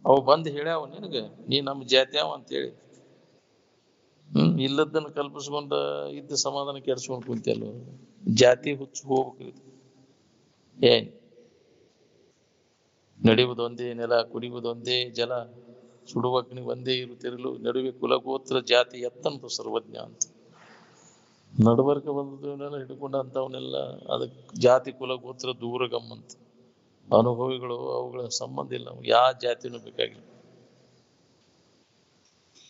Speaker 1: ಅವು ಬಂದು ಹೇಳ್ಯಾವ ನಿನಗೆ ನೀ ನಮ್ಮ ಜಾತಿಯಾವ ಅಂತೇಳಿ. ಇಲ್ಲದನ್ನ ಕಲ್ಪಿಸ್ಕೊಂಡ ಇದ್ದ ಸಮಾಧಾನ ಕೆಡಿಸ್ಕೊಂಡು ಕುಂತಿಯಲ್ವ. ಜಾತಿ ಹುಚ್ಚು ಹೋಗ್ಬೇಕು. ನಡೆಯುವುದೊಂದೇ ನೆಲ, ಕುಡಿಯುವುದೊಂದೇ ಜಲ, ಸುಡುವಗ್ನಿ ಒಂದೇ ಇರುತ್ತಿರಲು ನಡುವೆ ಕುಲಗೋತ್ರ ಜಾತಿ ಎತ್ತಂತು ಸರ್ವಜ್ಞ ಅಂತ. ನಡಬರ್ಕ ಬಂದವನ್ನೆಲ್ಲ ಹಿಡ್ಕೊಂಡಂಥವನ್ನೆಲ್ಲ ಅದಕ್ಕೆ ಜಾತಿ ಕುಲಗೋತ್ರ ದೂರ ಗಮ್ಮಂತ. ಅನುಭವಿಗಳು ಅವುಗಳ ಸಂಬಂಧ ಇಲ್ಲ. ಯಾವ ಜಾತಿನೂ ಬೇಕಾಗಿಲ್ಲ.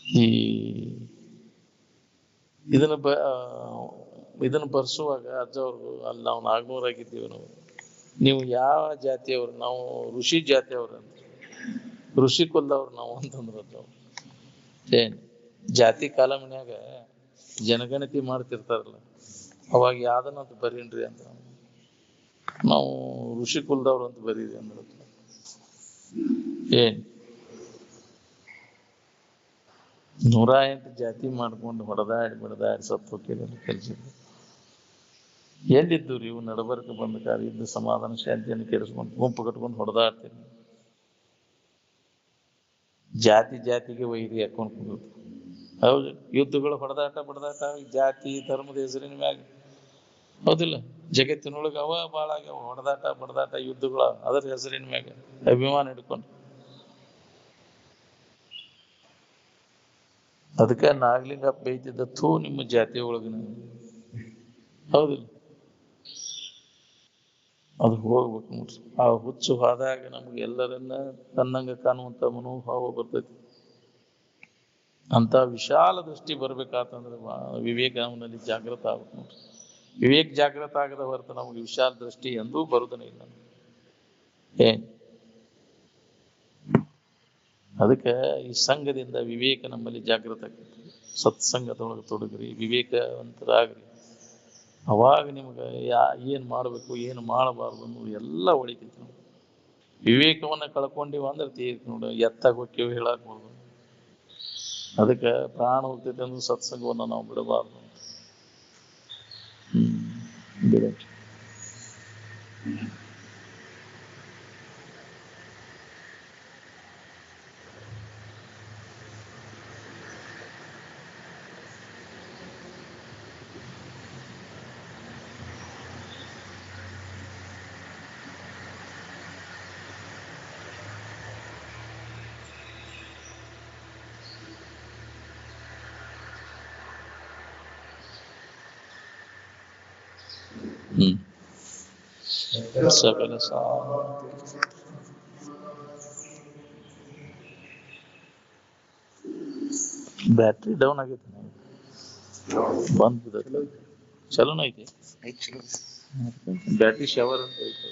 Speaker 1: ಈ ಇದನ್ನ ಬರ್ಸುವಾಗ ಅಜ್ಜವ್ರಿಗೂ ಅಲ್ಲಿ ನಾವು ನಾಗ್ನೂರಾಗಿದ್ದೀವಿ. ನೀವು ಯಾವ ಜಾತಿಯವ್ರು? ನಾವು ಋಷಿ ಜಾತಿಯವ್ರು ಅಂತ. ಋಷಿ ಕುಲದವ್ರು ನಾವು ಅಂತಂದ್ರು. ಜಾತಿ ಕಾಲಮನ್ಯಾಗ ಜನಗಣತಿ ಮಾಡ್ತಿರ್ತಾರಲ್ಲ, ಅವಾಗ ಯಾವ್ದನ್ನಂತ ಬರೀನ್ರಿ ಅಂತ. ನಾವು ಋಷಿ ಕುಲದವ್ರು ಅಂತ ಬರೀರಿ ಅಂದ್ರ 108 ಜಾತಿ ಮಾಡ್ಕೊಂಡು ಹೊಡೆದಾಡಿ ಸತ್ತು ಹೋಗ್ತಿದ್ರು ಕೆಲ್ಸಿದ್ರು. ಎಲ್ಲಿದ್ದು ಇವು ನಡಬರ್ಕ ಬಂದ ಕಾಲ ಇದ್ದು ಸಮಾಧಾನ ಶಾಂತಿಯನ್ನು ಕೆಡಿಸ್ಕೊಂಡು ಗುಂಪು ಕಟ್ಕೊಂಡು ಹೊಡೆದಾಡ್ತೀನಿ. ಜಾತಿಗೆ ವೈರಿ ಹಾಕೊಂಡು ಕುಂದ್ರು. ಹೌದು, ಯುದ್ಧಗಳು ಹೊಡೆದಾಟ ಜಾತಿ ಧರ್ಮದ ಹೆಸರಿನ ಮ್ಯಾಗ. ಹೌದಿಲ್ಲ? ಜಗತ್ತಿನೊಳಗ ಅವ ಬಾಳ ಆಗ್ಯಾವ, ಹೊಡೆದಾಟ ಯುದ್ಧಗಳ ಅದರ ಹೆಸರಿನ ಮ್ಯಾಗ ಅಭಿಮಾನ ಹಿಡ್ಕೊಂಡು. ಅದಕ್ಕೆ ನಾಗಲಿಂಗಪ್ಪ ಬೈತಿದ್ದ, ಥೂ ನಿಮ್ಮ ಜಾತಿ ಒಳಗಿನ. ಹೌದಿಲ್ಲ? ಅದು ಹೋಗ್ಬೇಕು ನೋಡ್ರಿ. ಆ ಹುಚ್ಚು ಹೋದಾಗ ನಮ್ಗೆ ಎಲ್ಲರನ್ನ ತನ್ನಂಗ ಕಾಣುವಂತ ಮನೋಭಾವ ಬರ್ತೈತಿ. ಅಂತ ವಿಶಾಲ ದೃಷ್ಟಿ ಬರ್ಬೇಕಾತಂದ್ರೆ ವಿವೇಕ ನಮ್ಮಲ್ಲಿ ಜಾಗೃತ ಆಗ್ಬೇಕು ನೋಡ್ರಿ. ವಿವೇಕ್ ಜಾಗೃತ ಆಗದ ಹೊರತು ನಮಗೆ ವಿಶಾಲ ದೃಷ್ಟಿ ಎಂದೂ ಬರುವುದನೇ ಇಲ್ಲ. ಅದಕ್ಕೆ ಈ ಸಂಘದಿಂದ ವಿವೇಕ ನಮ್ಮಲ್ಲಿ ಜಾಗೃತ ಆಗ್ತದೆ. ಸತ್ಸಂಗದೊಳಗೆ ತೊಡಗ್ರಿ, ವಿವೇಕವಂತರಾಗ್ರಿ. ಅವಾಗ ನಿಮ್ಗೆ ಏನ್ ಮಾಡ್ಬೇಕು ಏನು ಮಾಡಬಾರ್ದು ಅನ್ನೋದು ಎಲ್ಲ ಒಳಿತೈತಿ. ವಿವೇಕವನ್ನ ಕಳ್ಕೊಂಡಿವ ಅಂದ್ರೆ ತೀರ್ತು ನೋಡ, ಎತ್ತಾಗ ಹೋಗ್ಯವು ಹೇಳಾಕ್ಬಾರ್ದು. ಅದಕ್ಕೆ ಪ್ರಾಣ ಹೋಗ್ತೈತೆ ಅಂದ್ರೆ ಸತ್ಸಂಗವನ್ನ ನಾವು ಬಿಡಬಾರ್ದು. ಬಿಡ ಸಕಲ ಬ್ಯಾಟ್ರಿ ಡೌನ್ ಆಗೈತಿ, ಬಂದ್ ಚಲೋನ ಐತಿ. ಬ್ಯಾಟ್ರಿ ಶವರ್ ಅಂತ ಐತಿ.